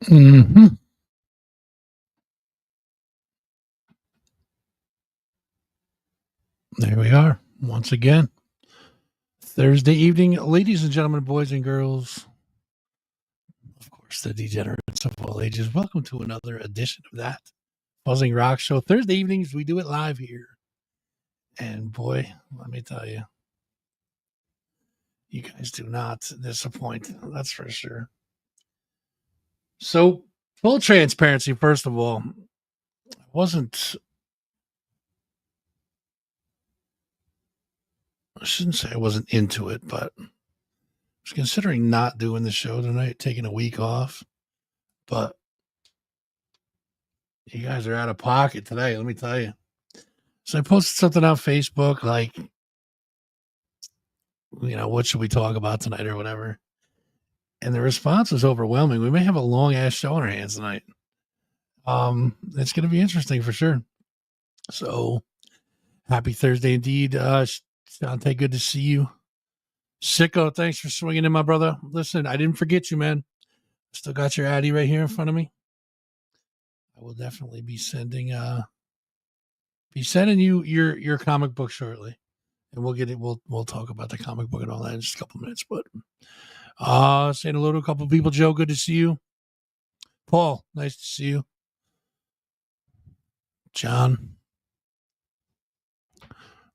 Mm-hmm. There we are once again. Thursday evening, ladies and gentlemen, boys and girls, of course, the degenerates of all ages. Welcome to another edition of that Fuzzing Rock Show. Thursday evenings, we do it live here. And boy, let me tell you, you guys do not disappoint. That's for sure. So, full transparency, first of all, I shouldn't say I wasn't into it, but I was considering not doing the show tonight, taking a week off. But you guys are out of pocket today, let me tell you. So I posted something on Facebook like, what should we talk about tonight or whatever? And the response was overwhelming. We may have a long ass show on our hands tonight. It's going to be interesting for sure. So happy Thursday indeed. Shante, good to see you. Sicko, thanks for swinging in, my brother. Listen, I didn't forget you, man. Still got your Addy right here in front of me. I will definitely be sending you your comic book shortly. And we'll get it. We'll talk about the comic book and all that in just a couple minutes. But saying hello to a couple of people. Joe, good to see you. Paul, nice to see you. John.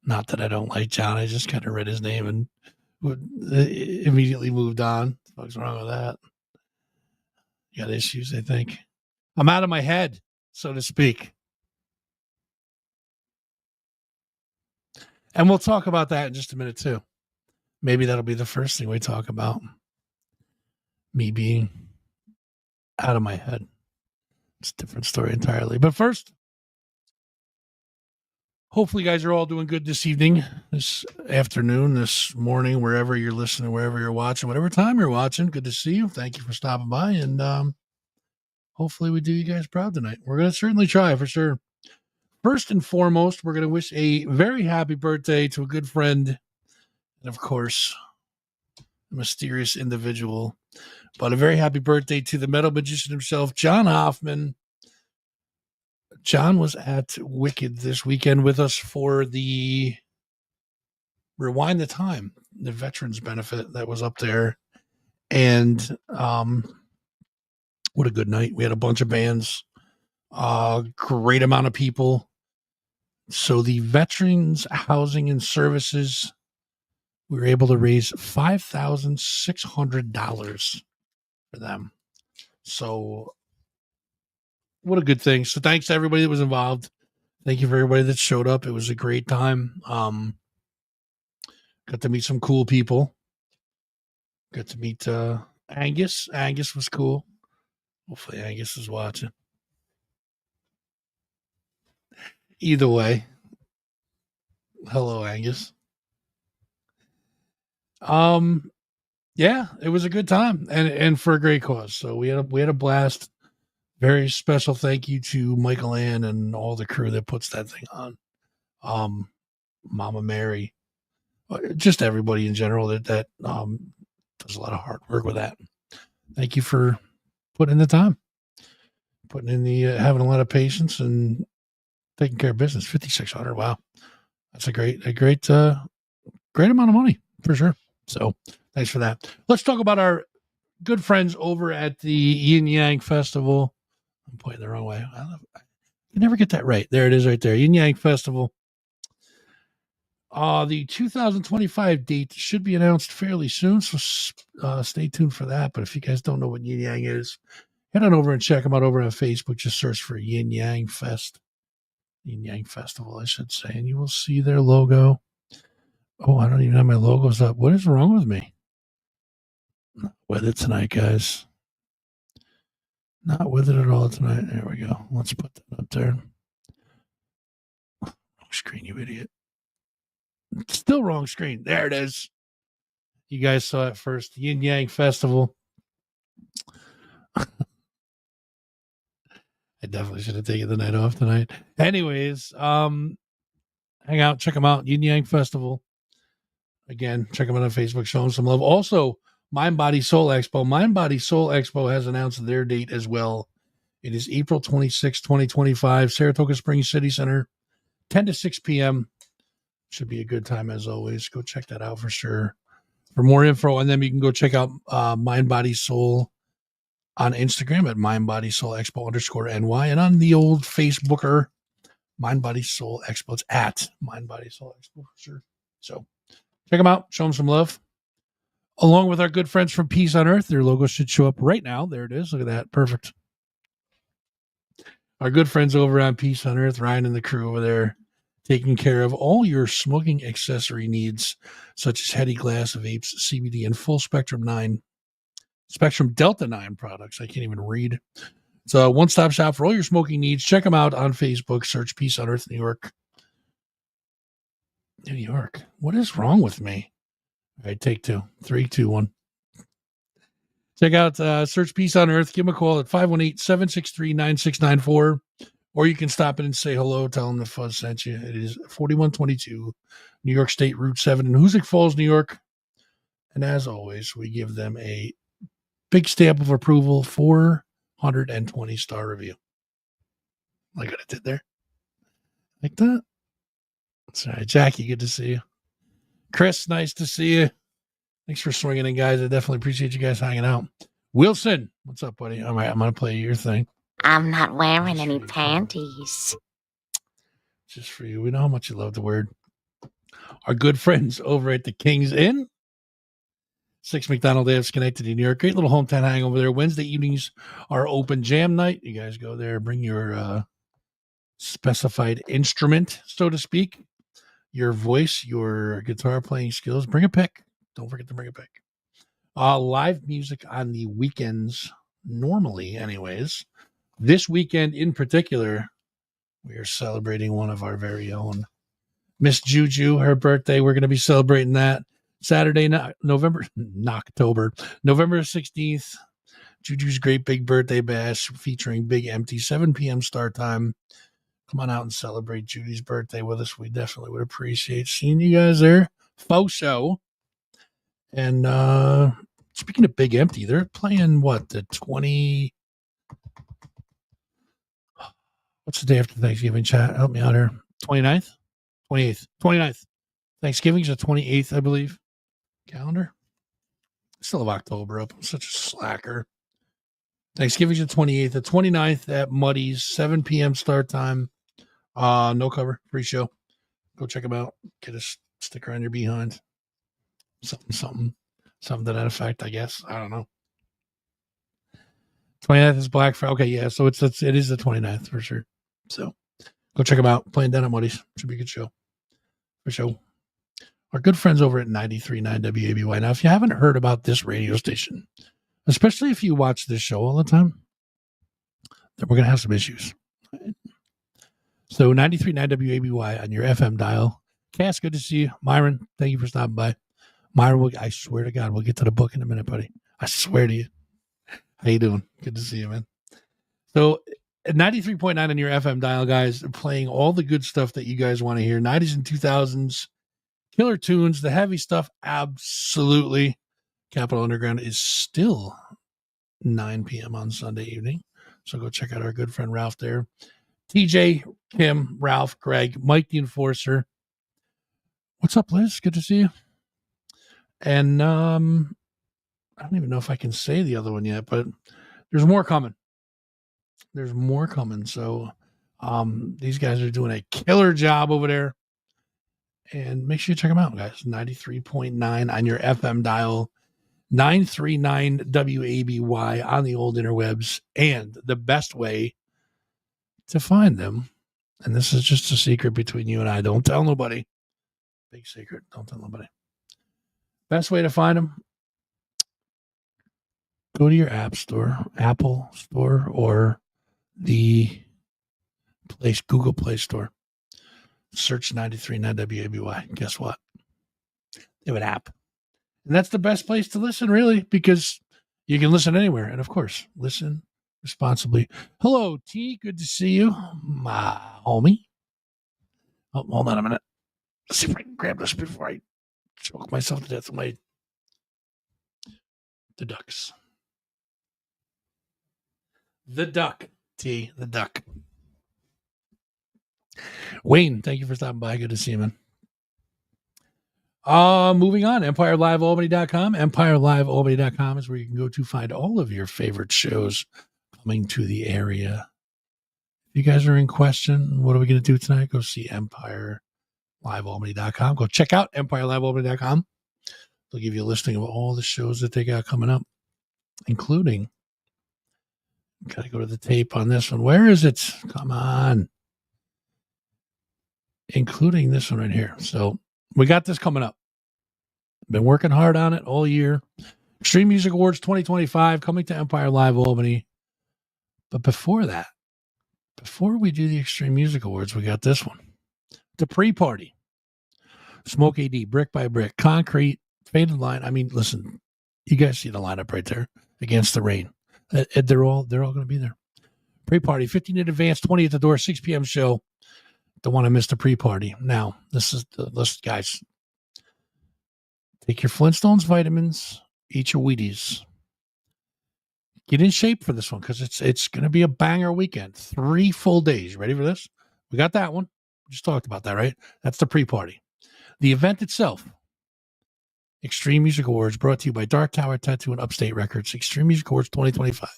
Not that I don't like John. I just kind of read his name and immediately moved on. What's wrong with that? You got issues, I think. I'm out of my head, so to speak. And we'll talk about that in just a minute, too. Maybe that'll be the first thing we talk about. Me being out of my head. It's a different story entirely. But first, hopefully you guys are all doing good this evening, this afternoon, this morning, wherever you're listening, wherever you're watching, whatever time you're watching. Good to see you. Thank you for stopping by. And hopefully we do you guys proud tonight. We're going to certainly try for sure. First and foremost, we're going to wish a very happy birthday to a good friend and, of course, a mysterious individual. But a very happy birthday to the metal magician himself, John Hoffman. John was at Wicked this weekend with us for the Rewind the Time, the veterans benefit that was up there. And what a good night. We had a bunch of bands, great amount of people. So the Veterans Housing and Services, we were able to raise $5,600 for them. So what a good thing. So thanks to everybody that was involved. Thank you for everybody that showed up. It was a great time. Got to meet some cool people. Got to meet Angus. Angus was cool. Hopefully Angus is watching. Either way. Hello, Angus. Yeah, it was a good time and for a great cause. So we had a blast. Very special thank you to Michael Ann and all the crew that puts that thing on. Mama Mary, just everybody in general that does a lot of hard work with that. Thank you for putting in the time, putting in the having a lot of patience and taking care of business. $5,600. Wow, that's a great amount of money for sure. So thanks for that. Let's talk about our good friends over at the Yin Yang Festival. I'm pointing the wrong way. I can never get that right. There it is right there. Yin Yang Festival. The 2025 date should be announced fairly soon, so stay tuned for that. But if you guys don't know what Yin Yang is, head on over and check them out over on Facebook. Just search for Yin Yang Fest. Yin Yang Festival, I should say. And you will see their logo. Oh, I don't even have my logos up. What is wrong with me? Not with it tonight, guys. Not with it at all tonight. There we go. Let's put that up there. Wrong screen, you idiot. Still wrong screen. There it is. You guys saw it first. Yin Yang Festival. I definitely should have taken the night off tonight. Anyways, hang out, check them out. Yin Yang Festival. Again, check them out on Facebook, show them some love. Also, Mind Body Soul Expo. Mind Body Soul Expo has announced their date as well. It is April 26, 2025, Saratoga Springs City Center, 10 to 6 p.m. Should be a good time as always. Go check that out for sure. For more info on them, you can go check out Mind Body Soul on Instagram at Mind Body Soul Expo _NY, and on the old Facebooker, Mind Body Soul Expo. It's at Mind Body Soul Expo for sure. So check them out. Show them some love. Along with our good friends from Peace on Earth, their logo should show up right now. There it is. Look at that. Perfect. Our good friends over on Peace on Earth, Ryan and the crew over there, taking care of all your smoking accessory needs, such as Heady Glass, vapes, CBD, and full Spectrum Delta 9 products. I can't even read. It's a one-stop shop for all your smoking needs. Check them out on Facebook. Search Peace on Earth, New York. New York. What is wrong with me? All right, take two. 3, 2, 1. Check out Search Peace on Earth. Give them a call at 518-763-9694. Or you can stop in and say hello. Tell them the Fuzz sent you. It is 4122 New York State Route 7 in Hoosick Falls, New York. And as always, we give them a big stamp of approval, 420-star review. Like what I did there? Like that? Sorry, Jackie, good to see you. Chris, nice to see you. Thanks for swinging in, guys. I definitely appreciate you guys hanging out. Wilson, what's up, buddy? All right, I'm going to play your thing. I'm not wearing any panties. Just for you. We know how much you love the word. Our good friends over at the King's Inn, 6 McDonald Ave, Schenectady, New York. Great little hometown hang over there. Wednesday evenings are open jam night. You guys go there, bring your specified instrument, so to speak, your voice, your guitar playing skills. Bring a pick. Don't forget to bring a pick. Live music on the weekends, normally anyways. This weekend in particular, we are celebrating one of our very own, Miss Juju, her birthday. We're going to be celebrating that Saturday, November 16th. Juju's Great Big Birthday Bash featuring Big Empty, 7 p.m. start time. Come on out and celebrate Judy's birthday with us. We definitely would appreciate seeing you guys there. Faux show. And speaking of Big Empty, they're playing what, the 20... What's the day after Thanksgiving, chat? Help me out here. 29th? 28th. 29th. Thanksgiving's the 28th, I believe. Calendar? Still have October up. I'm such a slacker. Thanksgiving's the 28th. The 29th at Muddy's, 7 p.m. start time. No cover. Free show. Go check them out. Get a sticker on your behind. Something to that effect, I guess. I don't know. 29th is Black Friday. Okay, yeah. So it is the 29th for sure. So go check them out. Playing down at Muddy's. Should be a good show. For sure. Our good friends over at 93.9 WABY. Now, if you haven't heard about this radio station, especially if you watch this show all the time, then we're going to have some issues. Right? So 93.9 WABY on your FM dial. Cass, good to see you. Myron, thank you for stopping by. Myron, I swear to God, we'll get to the book in a minute, buddy. I swear to you. How you doing? Good to see you, man. So at 93.9 on your FM dial, guys, playing all the good stuff that you guys want to hear. 90s and 2000s, killer tunes, the heavy stuff, absolutely. Capital Underground is still 9 p.m. on Sunday evening. So go check out our good friend Ralph there. TJ, Kim, Ralph, Greg, Mike the Enforcer. What's up, Liz? Good to see you. And I don't even know if I can say the other one yet, but there's more coming. There's more coming. So these guys are doing a killer job over there. And make sure you check them out, guys. 93.9 on your FM dial. 939 WABY on the old interwebs. And the best way to find them, and this is just a secret between you and I, don't tell nobody. Big secret. Don't tell nobody. Best way to find them, go to your app store, Apple store, or the Google Play Store. Search 93.9 WABY. Guess what? They have an app. And that's the best place to listen, really, because you can listen anywhere. And, of course, listen responsibly. Hello, T. Good to see you, my homie. Oh, hold on a minute. Let's see if I can grab this before I choke myself to death with my The Ducks. The Duck. T. The Duck. Wayne, thank you for stopping by. Good to see you, man. Moving on, EmpireLiveAlbany.com. EmpireLiveAlbany.com is where you can go to find all of your favorite shows coming to the area. If you guys are in question, what are we going to do tonight? Go see EmpireLiveAlbany.com. Go check out EmpireLiveAlbany.com. They'll give you a listing of all the shows that they got coming up, including, got to go to the tape on this one. Where is it? Come on. Including this one right here. So we got this coming up. Been working hard on it all year. Extreme Music Awards 2025 coming to Empire Live Albany. But before that, before we do the Extreme Music Awards, we got this one. The pre-party. Smoke AD, Brick by Brick, Concrete, Faded Line. I mean, listen, you guys see the lineup right there against the rain. They're all going to be there. Pre-party, 15 in advance, 20 at the door, 6 p.m. show. Don't want to miss the pre-party. Now, this is the list, guys. Take your Flintstones vitamins, eat your Wheaties. Get in shape for this one because it's going to be a banger weekend. 3 full days. You ready for this? We got that one. We just talked about that, right? That's the pre-party. The event itself, Extreme Music Awards, brought to you by Dark Tower Tattoo and Upstate Records. Extreme Music Awards 2025.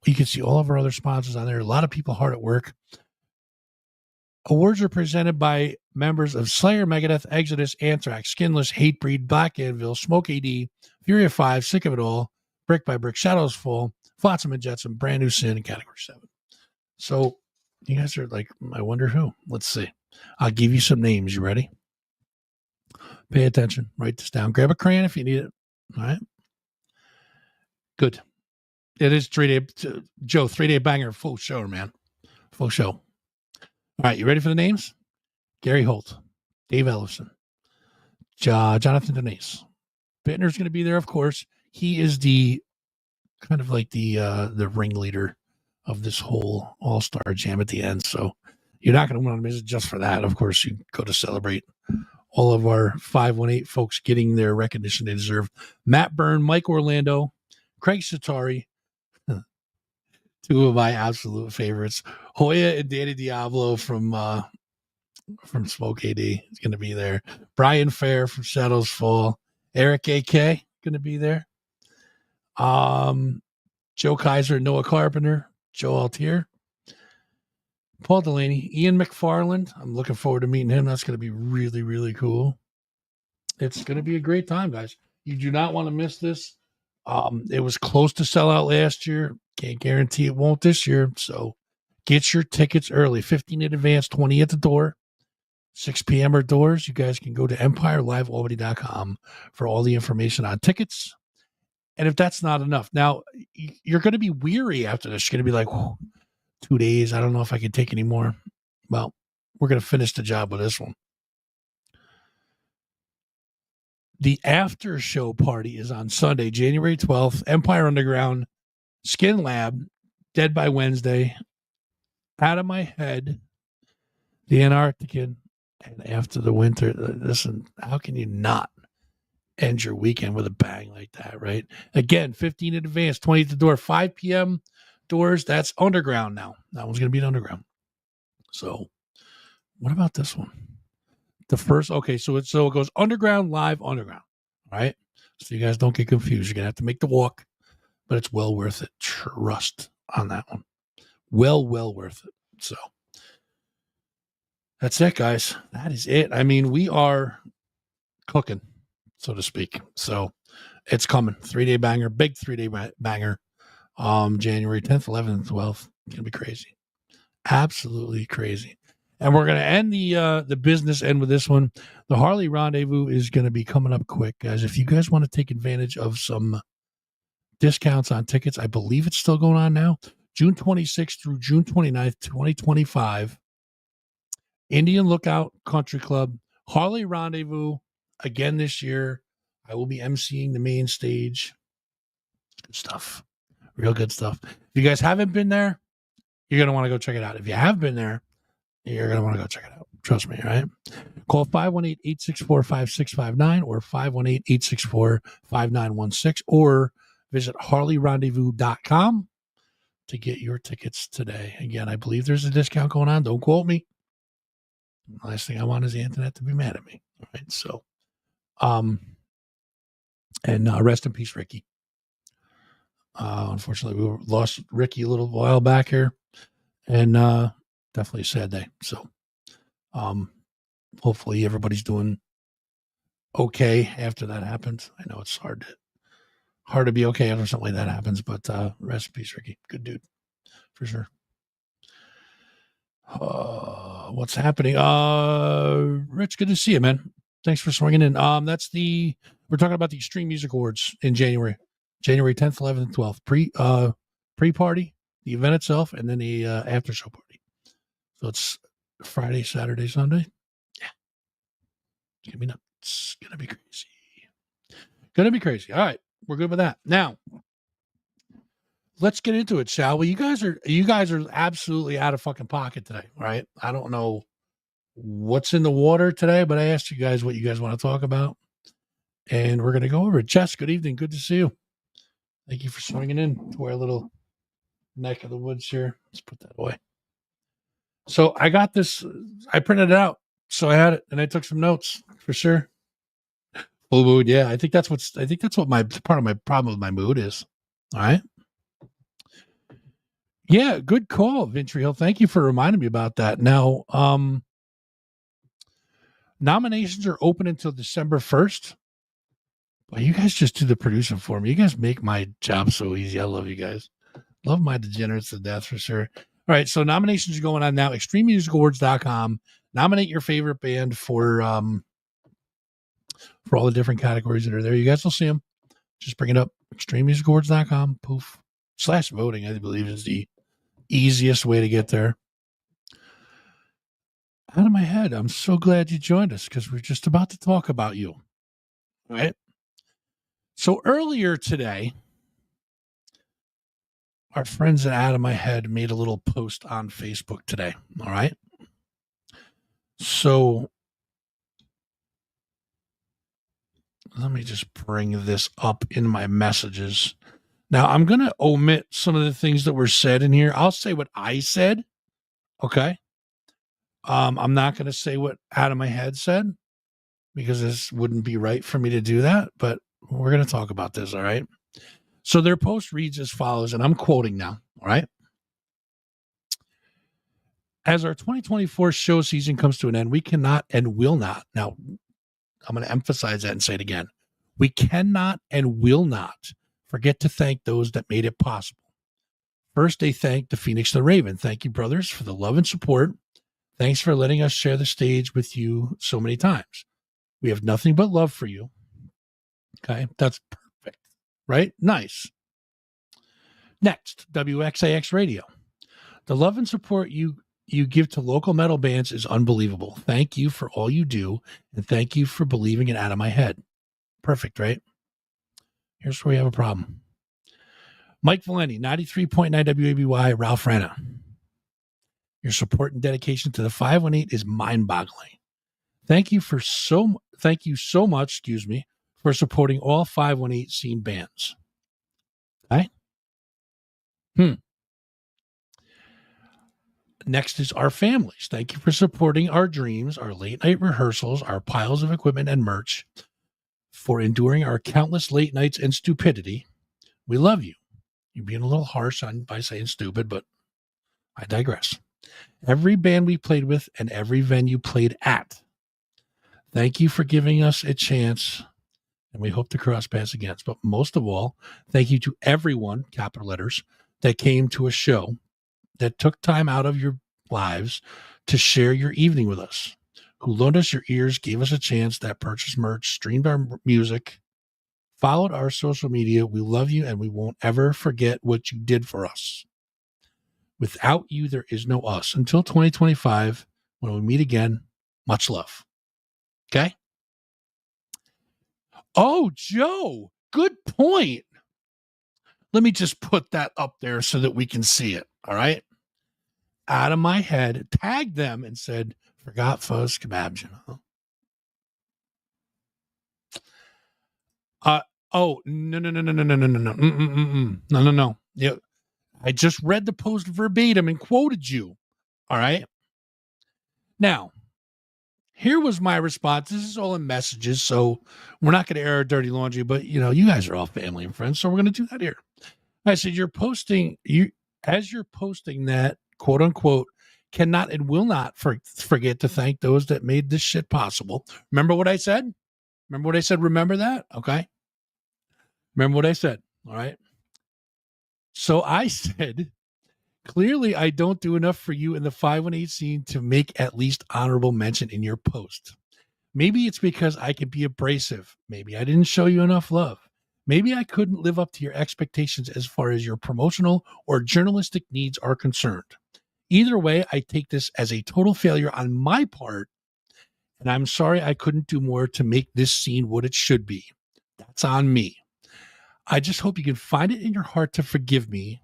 You can see all of our other sponsors on there. A lot of people hard at work. Awards are presented by members of Slayer, Megadeth, Exodus, Anthrax, Skinless, Hatebreed, Black Anvil, Smoke AD, Fury of 5, Sick of It All, Brick by Brick, Shadows Fall, Flotsam and Jetsam, Brand New Sin, and Category 7. So you guys are like, I wonder who. Let's see. I'll give you some names. You ready? Pay attention. Write this down. Grab a crayon if you need it. All right. Good. It is 3-day, Joe, 3-day banger, full show, man. Full show. All right, you ready for the names? Gary Holt, Dave Ellison, Jonathan Denise. Bittner's going to be there, of course. He is the kind of like the ringleader of this whole all-star jam at the end. So you're not going to want to miss it just for that. Of course, you go to celebrate all of our 518 folks getting their recognition they deserve. Matt Byrne, Mike Orlando, Craig Satari, 2 of my absolute favorites. Hoya and Danny Diablo from Smoke AD is going to be there. Brian Fair from Shadows Fall. Eric AK going to be there. Joe Kaiser, Noah Carpenter, Joe Altier, Paul Delaney, Ian McFarland. I'm looking forward to meeting him. That's going to be really, really cool. It's going to be a great time, guys. You do not want to miss this. It was close to sell out last year. Can't guarantee it won't this year. So get your tickets early. 15 in advance, 20 at the door. 6 p.m. or doors. You guys can go to EmpireLiveAlbany.com for all the information on tickets. And if that's not enough, now you're going to be weary after this. You're going to be like, 2 days. I don't know if I can take any more. Well, we're going to finish the job with this one. The after show party is on Sunday, January 12th. Empire Underground, Skin Lab, Dead by Wednesday, Out of My Head, The Antarctican, and After the Winter. Listen, how can you not end your weekend with a bang like that, right? Again, 15 in advance, 20 at the door, 5 p.m. doors. That's underground now. That one's going to be an underground. So what about this one? The first, okay, so it goes underground, live, underground, right? So you guys don't get confused. You're going to have to make the walk, but it's well worth it. Trust on that one. Well worth it. So that's it, guys. That is it. I mean, we are cooking, so to speak. So it's coming. 3-day banger, big 3-day banger. January 10th, 11th, and 12th. It's going to be crazy. Absolutely crazy. And we're going to end the business end with this one. The Harley Rendezvous is going to be coming up quick, guys. If you guys want to take advantage of some discounts on tickets, I believe it's still going on now. June 26th through June 29th, 2025. Indian Lookout Country Club. Harley Rendezvous again this year. I will be emceeing the main stage. Good stuff. Real good stuff. If you guys haven't been there, you're going to want to go check it out. If you have been there, you're going to want to go check it out. Trust me, all right? Call 518-864-5659 or 518-864-5916 or visit harleyrendezvous.com to get your tickets today. Again, I believe there's a discount going on. Don't quote me. The last thing I want is the internet to be mad at me. All right. So, and rest in peace, Ricky. Unfortunately, we lost Ricky a little while back here, and definitely a sad day. So, hopefully everybody's doing okay after that happens. I know it's hard to be okay after something like that happens, but rest in peace, Ricky. Good dude, for sure. What's happening? Rich, good to see you, man. Thanks for swinging in. We're talking about the Extreme Music Awards in January 10th, 11th, and 12th. Pre-party, the event itself, and then the after show party. So it's Friday, Saturday, Sunday. Yeah. It's gonna be nuts. It's gonna be crazy. Gonna be crazy. All right, we're good with that. Now, let's get into it, shall we? You guys are absolutely out of fucking pocket today, right? I don't know what's in the water today, but I asked you guys what you guys want to talk about, and we're gonna go over it. Jess, good evening. Good to see you. Thank you for swinging in to our little neck of the woods here. Let's put that away. So I got this. I printed it out, so I had it, and I took some notes for sure. Full mood, yeah. I think that's what my part of my problem with my mood is. All right. Yeah, good call, Vintry Hill. Thank you for reminding me about that. Now, nominations are open until December 1st. Well, you guys just do the producing for me. You guys make my job so easy. I love you guys. Love my degenerates to death for sure. All right, so nominations are going on now. ExtremeMusicAwards.com. Nominate your favorite band for all the different categories that are there. You guys will see them. Just bring it up. ExtremeMusicAwards.com. Poof. /voting, I believe, is the easiest way to get there. Out of my head, I'm so glad you joined us because we're just about to talk about you. All right. So earlier today, our friends at Out of My Head made a little post on Facebook today. All right. So let me just bring this up in my messages. Now, I'm going to omit some of the things that were said in here. I'll say what I said. Okay. I'm not going to say what Out of My Head said because this wouldn't be right for me to do that. But we're going to talk about this. All right. So their post reads as follows, and I'm quoting now. All right. As our 2024 show season comes to an end, we cannot and will not. Now, I'm going to emphasize that and say it again. We cannot and will not forget to thank those that made it possible. First, they thank the Phoenix and the Raven. Thank you, brothers, for the love and support. Thanks for letting us share the stage with you so many times. We have nothing but love for you. Okay, that's perfect, right? Nice. Next, WXAX Radio. The love and support you give to local metal bands is unbelievable. Thank you for all you do, and thank you for believing it Out of My Head. Perfect, right? Here's where we have a problem. Mike Valenti, 93.9 WABY, Ralph Rana. Your support and dedication to the 518 is mind-boggling. Thank you so much, for supporting all 518 scene bands. Okay? Next is our families. Thank you for supporting our dreams, our late night rehearsals, our piles of equipment and merch, for enduring our countless late nights and stupidity. We love you. You're being a little harsh by saying stupid, but I digress. Every band we played with and every venue played at. Thank you for giving us a chance, and we hope to cross paths again. But most of all, thank you to everyone, capital letters, that came to a show, that took time out of your lives to share your evening with us, who loaned us your ears, gave us a chance, that purchased merch, streamed our music, followed our social media. We love you, and we won't ever forget what you did for us. Without you, there is no us. Until 2025, when we meet again, much love. Okay? Oh, Joe, good point. Let me just put that up there so that we can see it. All right? Out of My Head, tagged them and said, Forgot Fuzz Kebabs, you know. Oh, no. Yeah, I just read the post verbatim and quoted you. All right. Now, here was my response. This is all in messages, so we're not going to air our dirty laundry, but you guys are all family and friends, so we're going to do that here. I said, you're posting that, quote unquote, cannot and will not forget to thank those that made this shit possible. Remember what I said? Remember that? Okay. Remember what I said. All right. So I said, clearly I don't do enough for you in the 518 scene to make at least honorable mention in your post. Maybe it's because I can be abrasive. Maybe I didn't show you enough love. Maybe I couldn't live up to your expectations as far as your promotional or journalistic needs are concerned. Either way, I take this as a total failure on my part, and I'm sorry I couldn't do more to make this scene what it should be. That's on me. I just hope you can find it in your heart to forgive me,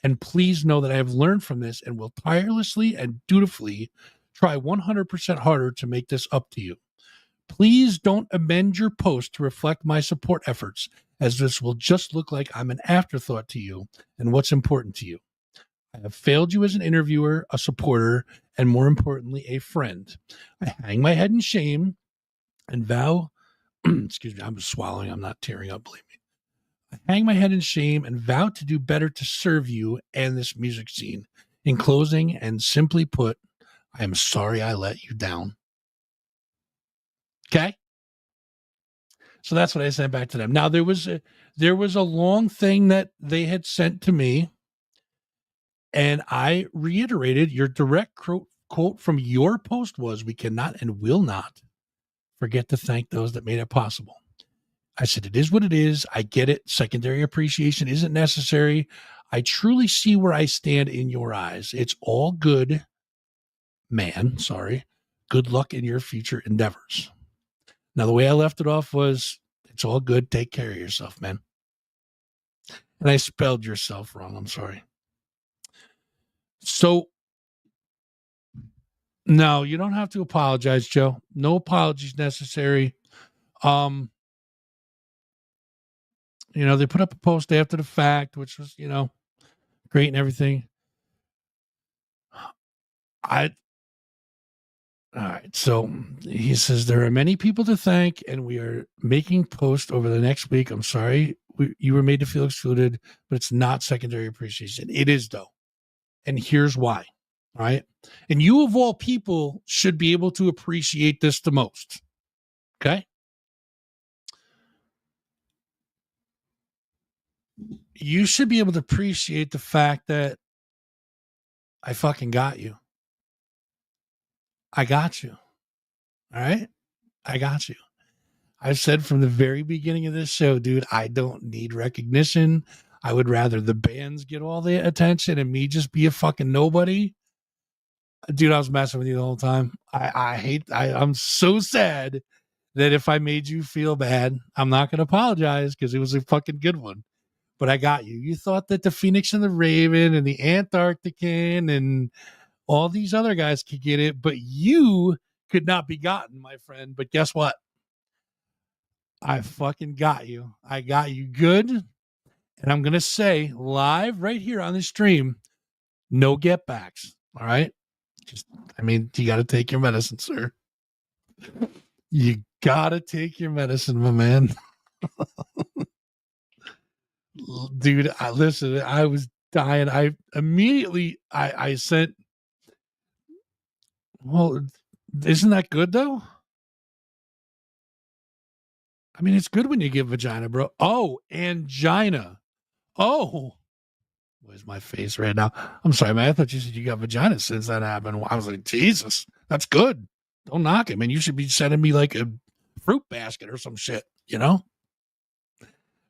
and please know that I have learned from this and will tirelessly and dutifully try 100% harder to make this up to you. Please don't amend your post to reflect my support efforts, as this will just look like I'm an afterthought to you and what's important to you. I have failed you as an interviewer, a supporter, and more importantly, a friend. I hang my head in shame and vow, excuse me, I'm swallowing, I'm not tearing up, believe me. I hang my head in shame and vow to do better to serve you and this music scene. In closing, and simply put, I am sorry I let you down. Okay? So that's what I sent back to them. Now there was a long thing that they had sent to me, and I reiterated your direct quote from your post was, "We cannot and will not forget to thank those that made it possible." I said, "It is what it is. I get it. Secondary appreciation isn't necessary. I truly see where I stand in your eyes. It's all good, man. Sorry. Good luck in your future endeavors." Now, the way I left it off was, "It's all good. Take care of yourself, man." And I spelled yourself wrong. I'm sorry. So, no, you don't have to apologize, Joe. No apologies necessary. They put up a post after the fact, which was, great and everything. All right. So he says, there are many people to thank, and we are making posts over the next week. I'm sorry you were made to feel excluded, but it's not secondary appreciation. It is, though. And here's why. All right. And you, of all people, should be able to appreciate this the most. Okay. You should be able to appreciate the fact that I fucking got you. I got you. All right. I got you. I've said from the very beginning of this show, dude, I don't need recognition. I would rather the bands get all the attention and me just be a fucking nobody. Dude, I was messing with you the whole time. I'm so sad that if I made you feel bad, I'm not going to apologize because it was a fucking good one. But I got you. You thought that the Phoenix and the Raven and the Antarctican and all these other guys could get it, but you could not be gotten, my friend. But guess what? I fucking got you. I got you good. And I'm going to say live right here on the stream, no get backs. All right. You got to take your medicine, sir. You got to take your medicine, my man. Dude, listen, I was dying. I immediately, I sent, well, isn't that good though? I mean, it's good when you get vagina, bro. Oh, angina. Oh, where's my face right now? I'm sorry, man. I thought you said you got vagina since that happened. I was like, Jesus, that's good. Don't knock it, man. You should be sending me like a fruit basket or some shit,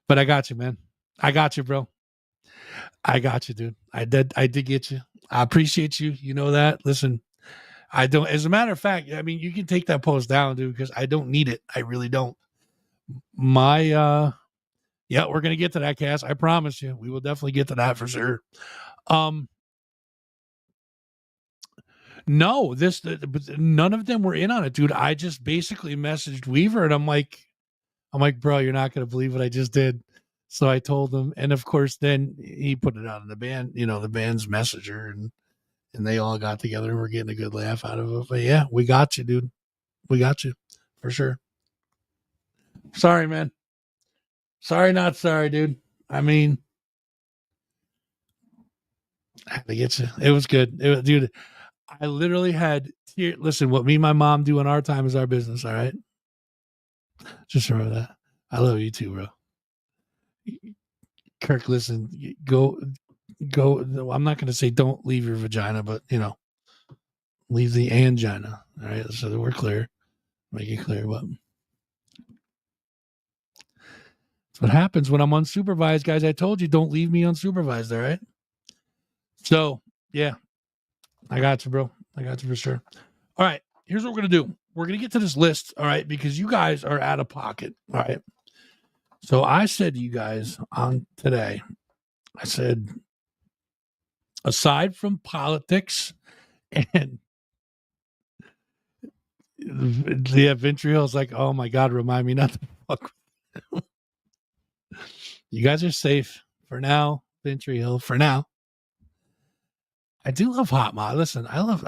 But I got you, man. I got you, bro. I got you, dude. I did get you. I appreciate you. You know that. Listen, I don't. As a matter of fact, I mean, you can take that post down, dude, because I don't need it. I really don't. Yeah, we're gonna get to that, Cass. I promise you, we will definitely get to that for sure. No, but none of them were in on it, dude. I just basically messaged Weaver, and I'm like, bro, you're not gonna believe what I just did. So I told him, and of course, then he put it out in the band, the band's messenger, and they all got together and we're getting a good laugh out of it. But yeah, we got you, dude. We got you for sure. Sorry, man. Sorry, not sorry, dude. I mean, I had to get you. It was good. Dude, I literally had here. Listen, what me and my mom do in our time is our business. All right. Just remember that. I love you too, bro. Kirk, listen, go. I'm not going to say don't leave your vagina, but leave the angina. All right. So that we're clear. Make it clear. But that's what happens when I'm unsupervised, guys. I told you, don't leave me unsupervised. All right. So yeah, I got you, bro. I got you for sure. All right. Here's what we're going to do. We're going to get to this list. All right. Because you guys are out of pocket. All right. So I said to you guys on today, I said, aside from politics and Ventry Hill's like, oh my God, remind me not to fuck with them. You guys are safe for now, Ventry Hill, for now. I do love Hot Mod. Listen, I love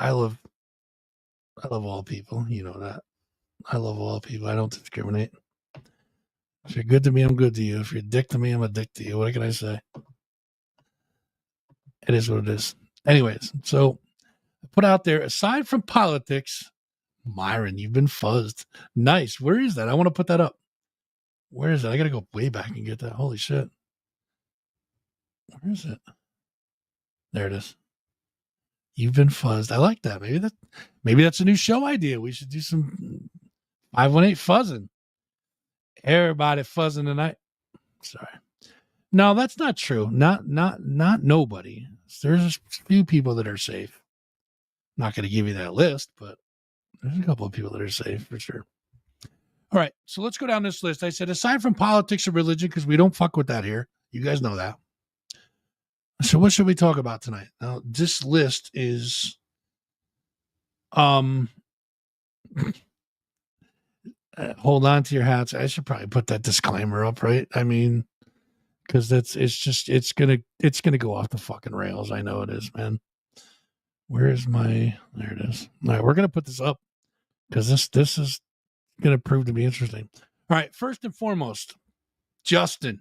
all people. You know that. I love all people. I don't discriminate. If you're good to me, I'm good to you. If you're a dick to me, I'm a dick to you. What can I say? It is what it is. Anyways, so I put out there, aside from politics, Myron, you've been fuzzed. Nice. Where is that? I want to put that up. Where is it? I got to go way back and get that. Holy shit. Where is it? There it is. You've been fuzzed. I like that. Maybe that's a new show idea. We should do some 518 fuzzing. Everybody fuzzing tonight. Sorry. No, that's not true. Not nobody. There's a few people that are safe. Not going to give you that list, but there's a couple of people that are safe for sure. All right, so let's go down this list. I said, aside from politics or religion, because we don't fuck with that here. You guys know that. So what should we talk about tonight? Now, this list is hold on to your hats. I should probably put that disclaimer up, right? I mean, because it's gonna go off the fucking rails. I know it is, man. There it is. All right, we're gonna put this up because this is gonna prove to be interesting. All right, first and foremost, Justin.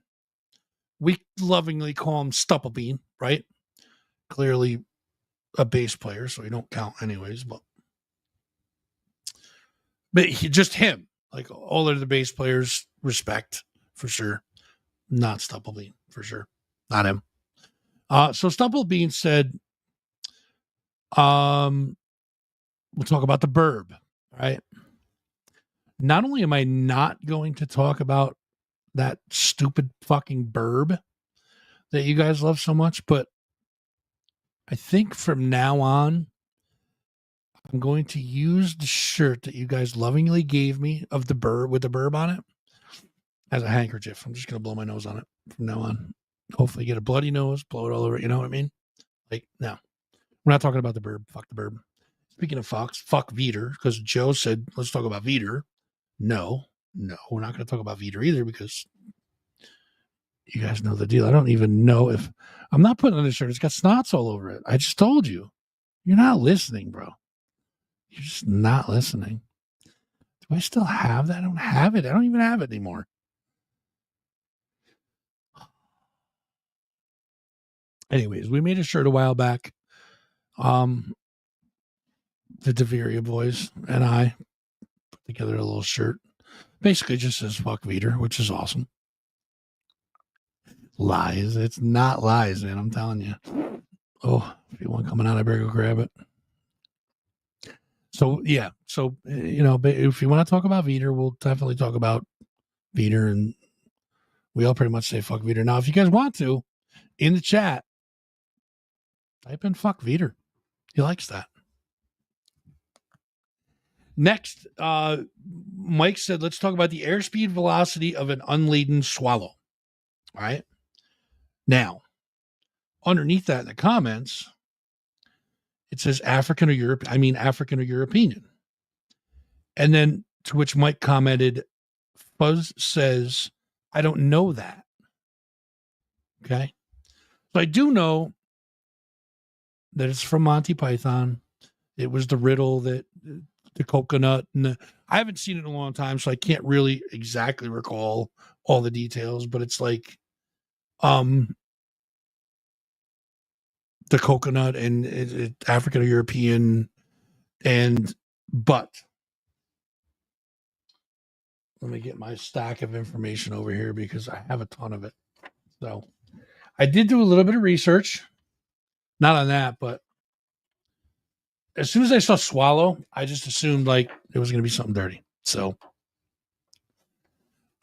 We lovingly call him Stupplebean, right? Clearly a bass player, so he don't count anyways, but just him. Like all of the bass players, respect for sure. Not Stupplebean, for sure. Not him. So Stupplebean said, we'll talk about the burb, right? Not only am I not going to talk about that stupid fucking burb that you guys love so much, but I think from now on, I'm going to use the shirt that you guys lovingly gave me of the burb with the burb on it as a handkerchief. I'm just going to blow my nose on it from now on. Hopefully get a bloody nose, blow it all over. You know what I mean? Like, no, we're not talking about the burb. Fuck the burb. Speaking of fucks, fuck Veter, because Joe said, let's talk about Veter. No, we're not going to talk about Veter either because you guys know the deal. I don't even know if I'm not putting on this shirt. It's got snots all over it. I just told you. You're not listening, bro. You're just not listening. Do I still have that? I don't have it. I don't even have it anymore. Anyways, we made a shirt a while back. The Deveria boys and I put together a little shirt. Basically just says fuck Veter, which is awesome. Lies. It's not lies, man. I'm telling you. Oh, if you want coming out, I better go grab it. So, yeah. So, if you want to talk about Veter, we'll definitely talk about Veter. And we all pretty much say fuck Veter. Now, if you guys want to, in the chat, type in fuck Veter. He likes that. Next, Mike said, let's talk about the airspeed velocity of an unladen swallow. All right. Now, underneath that in the comments It says African or European. And then to which Mike commented, Fuzz says, I don't know that. Okay. So I do know that it's from Monty Python. It was the riddle that the coconut and I haven't seen it in a long time, so I can't really exactly recall all the details, but it's like the coconut and African or European but let me get my stack of information over here because I have a ton of it. So I did do a little bit of research, not on that, but as soon as I saw swallow, I just assumed like it was going to be something dirty. So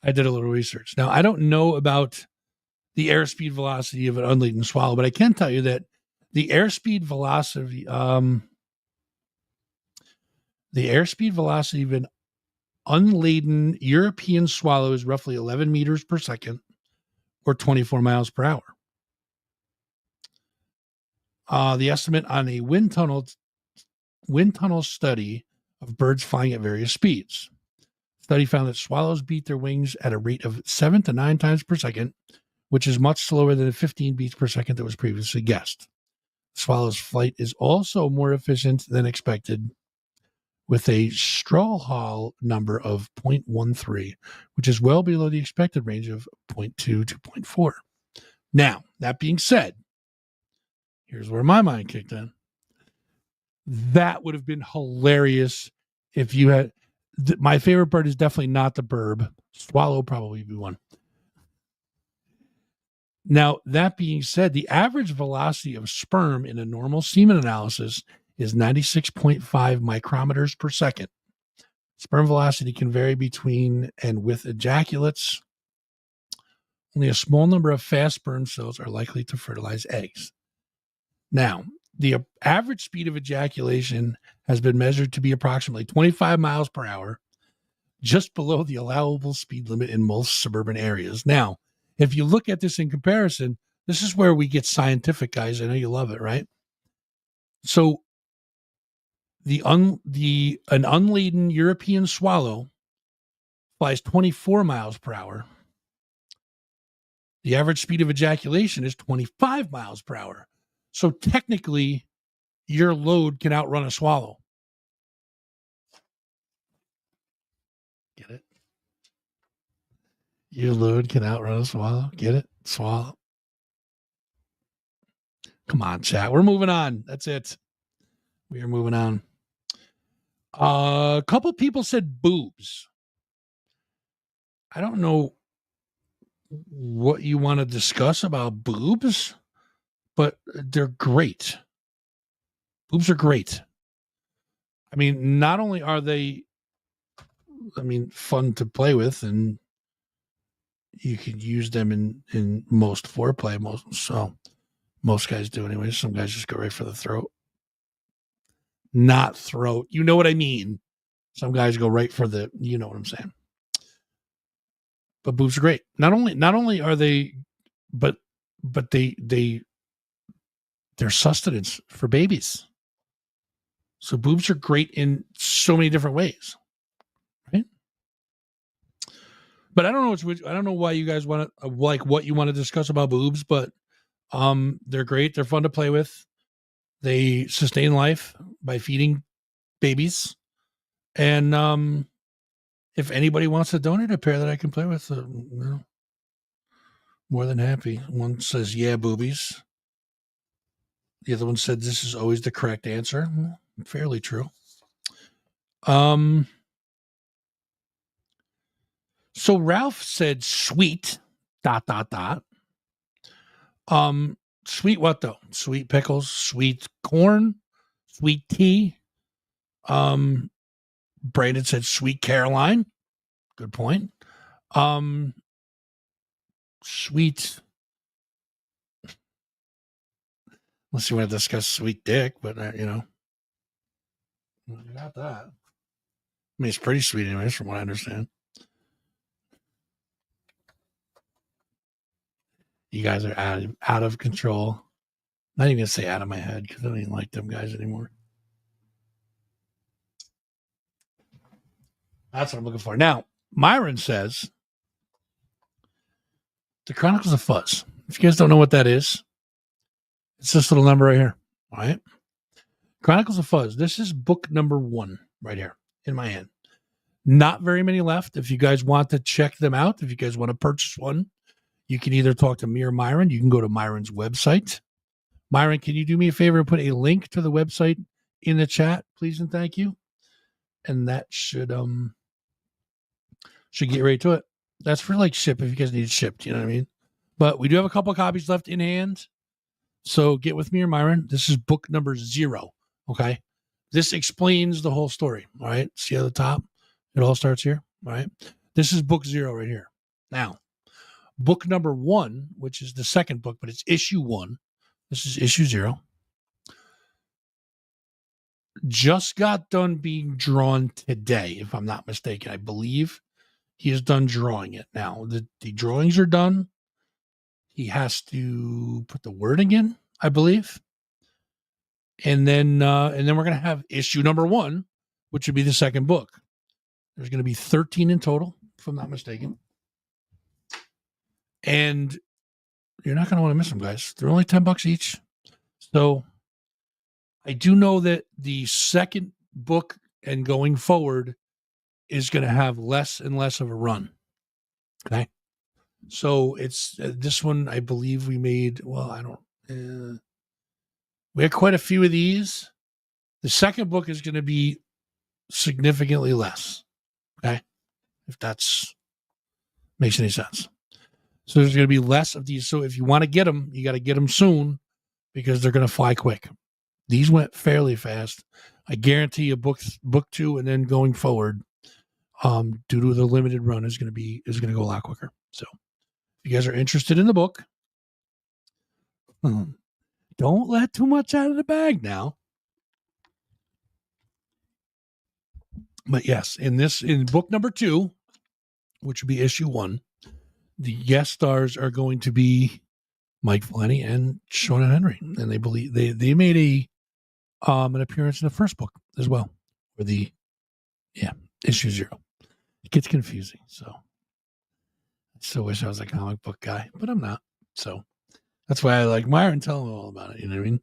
I did a little research. Now, I don't know about the airspeed velocity of an unladen swallow, but I can tell you that the airspeed velocity of an unladen European swallow is roughly 11 meters per second or 24 miles per hour. The estimate on a wind tunnel study of birds flying at various speeds. Study found that swallows beat their wings at a rate of 7 to 9 times per second, which is much slower than the 15 beats per second that was previously guessed. Swallow's flight is also more efficient than expected, with a Strawhall number of 0.13, which is well below the expected range of 0.2 to 0.4. Now, that being said, here's where my mind kicked in. That would have been hilarious if you had. My favorite bird is definitely not the burb. Swallow probably be one. Now, that being said, the average velocity of sperm in a normal semen analysis is 96.5 micrometers per second. Sperm velocity can vary between and with ejaculates. Only a small number of fast sperm cells are likely to fertilize eggs. Now, the average speed of ejaculation has been measured to be approximately 25 miles per hour, just below the allowable speed limit in most suburban areas. Now, if you look at this in comparison, this is where we get scientific, guys. I know you love it, right? So an unladen European swallow flies 24 miles per hour. The average speed of ejaculation is 25 miles per hour. So technically, your load can outrun a swallow. Get it? Your load can outrun a swallow. Get it? Swallow. Come on, chat. We're moving on. That's it. We are moving on. A couple people said boobs. I don't know what you want to discuss about boobs, but they're great. Boobs are great. I mean, not only are they, fun to play with, and you can use them in most foreplay. Most guys do anyway. Some guys just go right for the throat. Not throat. You know what I mean? Some guys go right for the, you know what I'm saying. But boobs are great. Not only are they, but they're sustenance for babies. So boobs are great in so many different ways, right? But I don't know why you guys want to like what you want to discuss about boobs, but they're great. They're fun to play with. They sustain life by feeding babies. And if anybody wants to donate a pair that I can play with, more than happy. One says, yeah, boobies. The other one said, this is always the correct answer. Fairly true. So Ralph said, sweet, ... Sweet what though? Sweet pickles, sweet corn, sweet tea. Brandon said sweet Caroline. Good point. Sweet. Unless you want to discuss sweet dick, but you got that. I mean, it's pretty sweet anyways, from what I understand. You guys are out of control. Not even gonna say out of my head because I don't even like them guys anymore. That's what I'm looking for. Now, Myron says The Chronicles of Fuzz. If you guys don't know what that is, it's this little number right here. All right. Chronicles of Fuzz. This is book number 1 right here in my hand. Not very many left. If you guys want to check them out, if you guys want to purchase one, you can either talk to me or Myron. You can go to Myron's website. Myron, can you do me a favor and put a link to the website in the chat, please and thank you? And that should get right to it. That's for like ship if you guys need it shipped, you know what I mean? But we do have a couple of copies left in hand. So get with me or Myron. This is book number 0. Okay. This explains the whole story. All right. See at the top? It all starts here. All right. This is book 0 right here. Now, book number 1, which is the second book, but it's issue 1. This is issue 0. Just got done being drawn today, if I'm not mistaken. I believe he is done drawing it. Now, the drawings are done. He has to put the wording in, I believe. And then we're going to have issue number 1, which would be the second book. There's going to be 13 in total, if I'm not mistaken. And you're not going to want to miss them, guys. They're only $10 each. So I do know that the second book and going forward is going to have less and less of a run. Okay. So it's this one, I believe we made, we had quite a few of these. The second book is going to be significantly less. Okay. If that's makes any sense. So there's going to be less of these. So if you want to get them, you got to get them soon because they're going to fly quick. These went fairly fast. I guarantee you book 2 and then going forward, due to the limited run is going to go a lot quicker. So if you guys are interested in the book, don't let too much out of the bag now. But yes, in book number 2, which would be issue 1, the guest stars are going to be Mike Flanny and Shona Henry, and they believe they made an appearance in the first book as well, for the issue 0. It gets confusing, so I still wish I was a comic book guy, but I'm not. So that's why I like Myron telling me all about it. You know what I mean?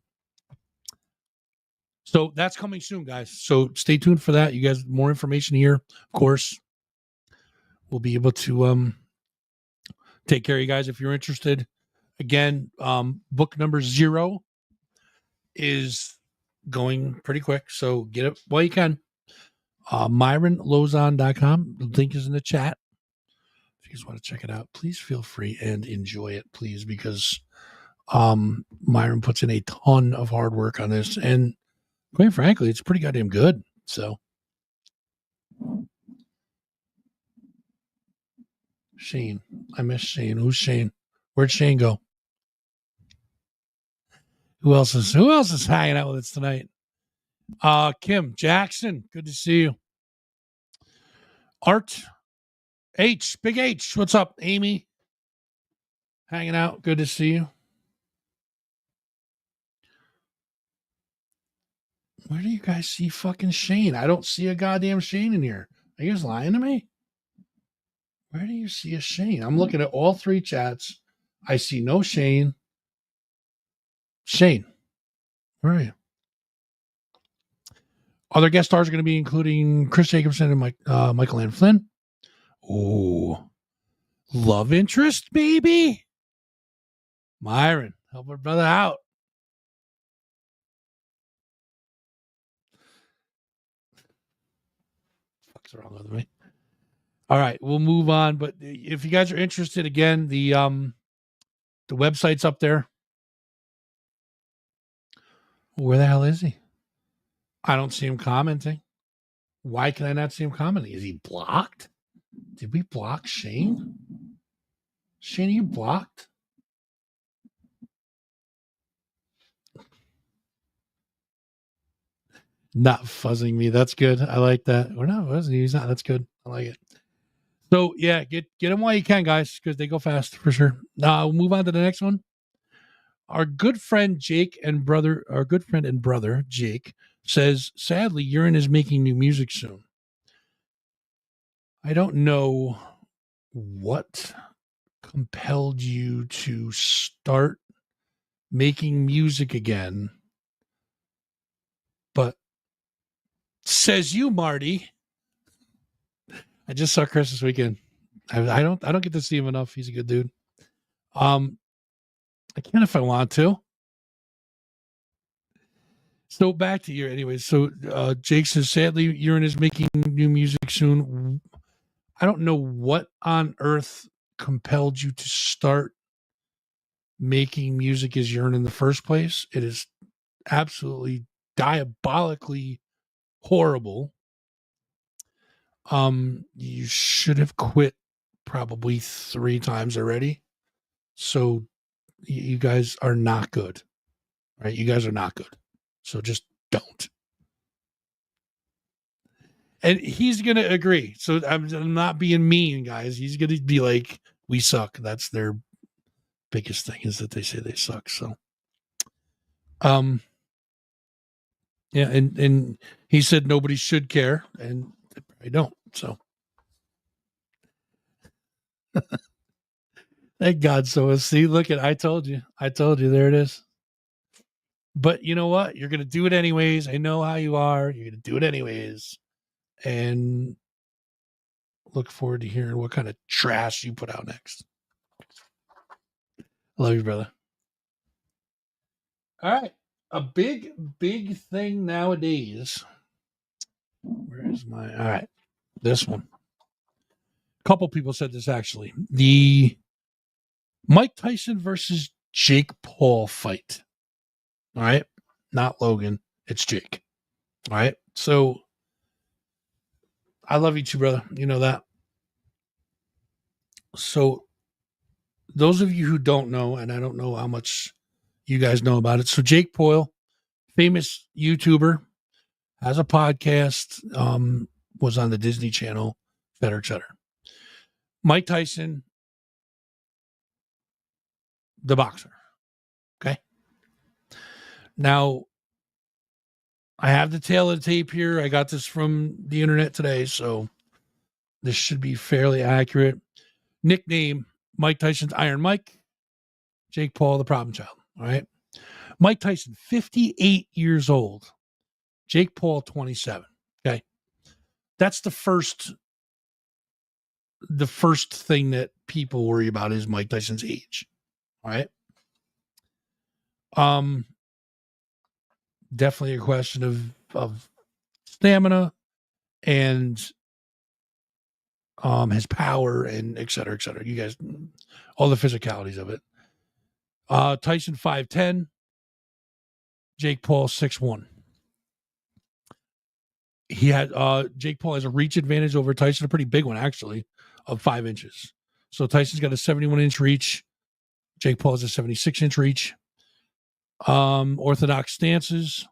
So that's coming soon, guys. So stay tuned for that. You guys, more information here, of course. We'll be able to take care of you guys if you're interested. Again, book number 0 is going pretty quick, so get it while you can. MyronLozon.com. The link is in the chat. If you guys want to check it out, please feel free and enjoy it, please, because Myron puts in a ton of hard work on this, and quite frankly, it's pretty goddamn good. So Shane, I miss Shane. Who's Shane? Where'd Shane go? Who else is hanging out with us tonight? Kim Jackson, good to see you. Art H, Big H, what's up? Amy, hanging out, good to see you. Where do you guys see fucking Shane? I don't see a goddamn Shane in here. Are you guys lying to me? Where do you see a Shane? I'm looking at all 3 chats. I see no Shane. Shane, where are you? Other guest stars are going to be including Chris Jacobson and Michael Ann Flynn. Oh, love interest, baby. Myron, help our brother out. What's wrong with me? All right, we'll move on. But if you guys are interested, again, the website's up there. Where the hell is he? I don't see him commenting. Why can I not see him commenting? Is he blocked? Did we block Shane? Shane, are you blocked? Not fuzzing me. That's good. I like that. We're not fuzzing. He's not. That's good. I like it. So yeah, get them while you can, guys, because they go fast for sure. Now we'll move on to the next one. Our good friend and brother Jake says, sadly, Urine is making new music soon. I don't know what compelled you to start making music again, but says you, Marty. I just saw Chris this weekend. I don't get to see him enough. He's a good dude. I can if I want to. So back to you, anyways. So Jake says, sadly, Urine is making new music soon. I don't know what on earth compelled you to start making music as Urine in the first place. It is absolutely diabolically horrible. You should have quit probably 3 times already. So you guys are not good, right? You guys are not good. So just don't. And he's going to agree. So I'm not being mean, guys. He's going to be like, we suck. That's their biggest thing, is that they say they suck. So, yeah. And he said nobody should care, and they don't. So thank God. So see, look I told you, there it is. But you know what? You're going to do it anyways. I know how you are. You're going to do it anyways. And look forward to hearing what kind of trash you put out next. I love you, brother. All right. A big thing nowadays. Where is my? All right. This one. A couple people said this actually. The Mike Tyson versus Jake Paul fight. All right. Not Logan. It's Jake. All right. So I love you too, brother. You know that. So those of you who don't know, and I don't know how much you guys know about it. So Jake Paul, famous YouTuber, has a podcast, was on the Disney Channel, et cetera, et cetera. Mike Tyson, the boxer. Okay. Now, I have the tail of the tape here. I got this from the internet today, so this should be fairly accurate. Nickname, Mike Tyson's Iron Mike. Jake Paul, the problem child. All right. Mike Tyson, 58 years old. Jake Paul, 27. Okay. That's the first thing that people worry about is Mike Tyson's age. All right. Definitely a question of stamina and his power and et cetera, et cetera. You guys, all the physicalities of it. Tyson 5'10", Jake Paul 6'1". He had Jake Paul has a reach advantage over Tyson, a pretty big one actually, of 5 inches. So Tyson's got a 71-inch reach. Jake Paul has a 76-inch reach. Orthodox stances.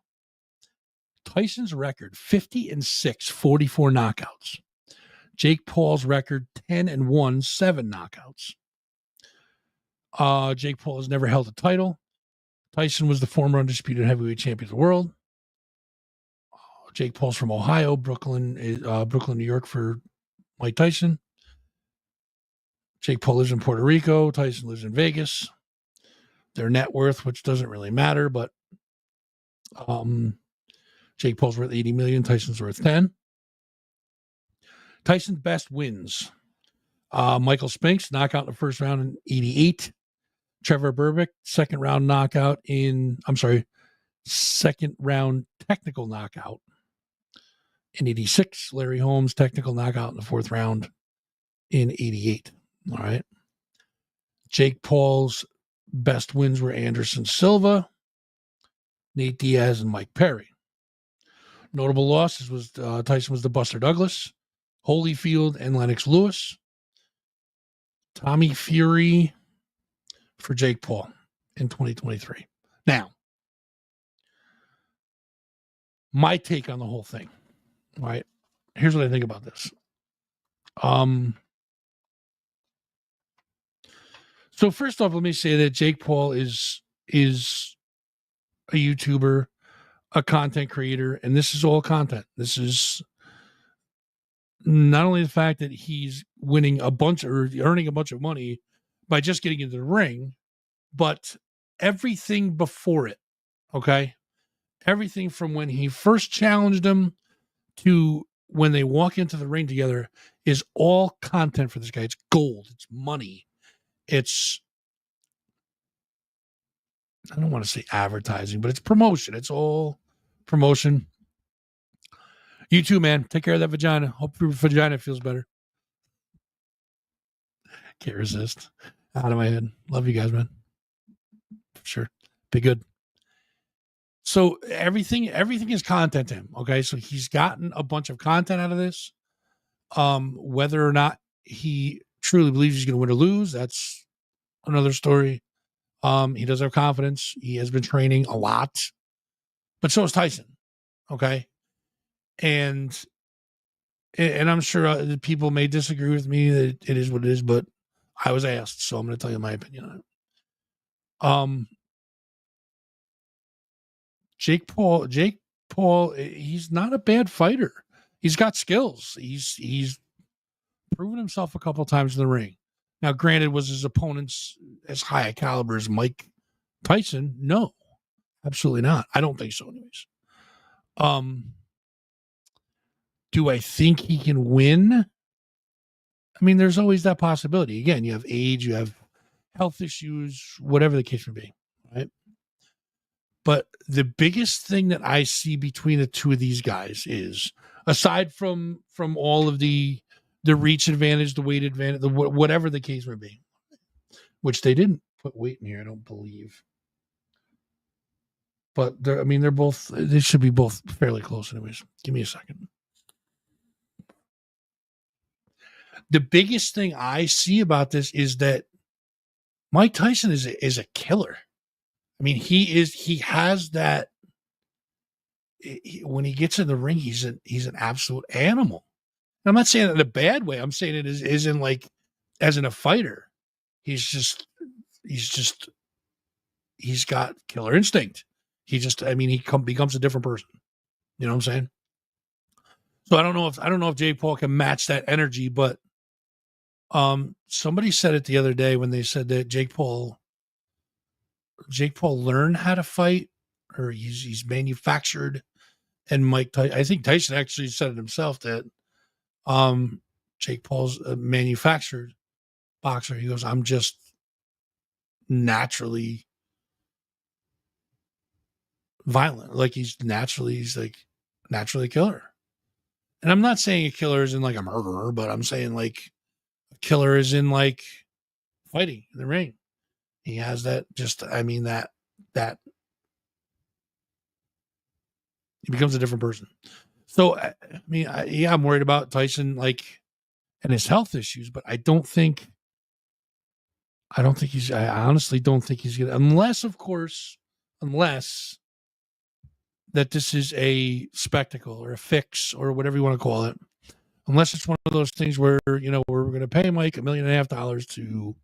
Tyson's record 50-6, 44 knockouts. Jake Paul's record 10-1, 7 knockouts. Jake Paul has never held a title. Tyson was the former undisputed heavyweight champion of the world. Jake Paul's from Ohio, Brooklyn, New York for Mike Tyson. Jake Paul lives in Puerto Rico. Tyson lives in Vegas. Their net worth, which doesn't really matter, but Jake Paul's worth $80 million. Tyson's worth $10 million. Tyson's best wins. Michael Spinks, knockout in the first round in 88. Trevor Berbick, second round technical knockout in 86. Larry Holmes, technical knockout in the 4th round in 88. All right. Jake Paul's best wins were Anderson Silva, Nate Diaz, and Mike Perry. Notable losses was Tyson was to Buster Douglas, Holyfield, and Lennox Lewis. Tommy Fury for Jake Paul in 2023. Now, my take on the whole thing, right? Here's what I think about this. So first off, let me say that Jake Paul is is a YouTuber, a content creator, and this is all content. This is not only the fact that he's winning a bunch or earning a bunch of money by just getting into the ring, but everything before it. Okay. Everything from when he first challenged him to when they walk into the ring together is all content for this guy. It's gold. It's money. It's, I don't want to say advertising, but it's promotion. It's all promotion. You too, man. Take care of that vagina. Hope your vagina feels better. Can't resist. Out of my head. Love you guys, man. For sure. Be good. So everything is content to him. Okay. So he's gotten a bunch of content out of this. Whether or not he truly believes he's going to win or lose, that's another story. He does have confidence. He has been training a lot, but so is Tyson. Okay. And I'm sure people may disagree with me that it is what it is, but I was asked, so I'm going to tell you my opinion on it. Jake Paul, he's not a bad fighter. He's got skills. He's proven himself a couple times in the ring. Now, granted, was his opponents as high a caliber as Mike Tyson? No, absolutely not. I don't think so, anyways. Do I think he can win? I mean, there's always that possibility. Again, you have age, you have health issues, whatever the case may be, right? But the biggest thing that I see between the two of these guys is, aside from all of the reach advantage, the weight advantage, whatever the case may be, which they didn't put weight in here, I don't believe. But they should be both fairly close anyways. Give me a second. The biggest thing I see about this is that Mike Tyson is a killer. I mean, he has that. When he gets in the ring, he's an absolute animal. And I'm not saying it in a bad way. I'm saying it is in like, as in a fighter, he's got killer instinct. He becomes a different person. You know what I'm saying? So I don't know if Jake Paul can match that energy, but somebody said it the other day when they said that Jake Paul learned how to fight, or he's manufactured, and I think Tyson actually said it himself that Jake Paul's a manufactured boxer. He goes, I'm just naturally violent. Like he's naturally a killer. And I'm not saying a killer is in like a murderer, but I'm saying like a killer is in like fighting in the ring. He has that that he becomes a different person. So, I'm worried about Tyson, like, and his health issues, but I honestly don't think he's going to, unless that this is a spectacle or a fix or whatever you want to call it. Unless it's one of those things where, we're going to pay Mike $1.5 million to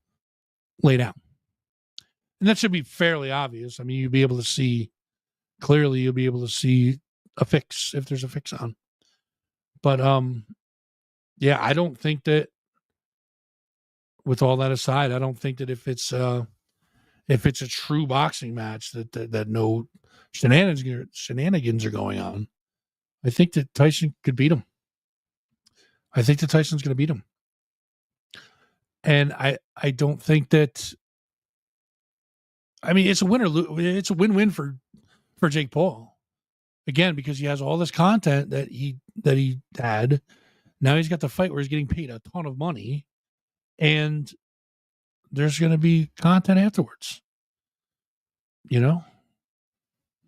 lay down. And that should be fairly obvious. I mean, you'll be able to see a fix if there's a fix on. But I don't think that, with all that aside, I don't think that if it's a true boxing match that no shenanigans are going on, I think that Tyson could beat him. I think that Tyson's going to beat him. And I don't think that, it's a it's a win-win for Jake Paul. Again, because he has all this content that he had. Now he's got the fight where he's getting paid a ton of money, and there's going to be content afterwards.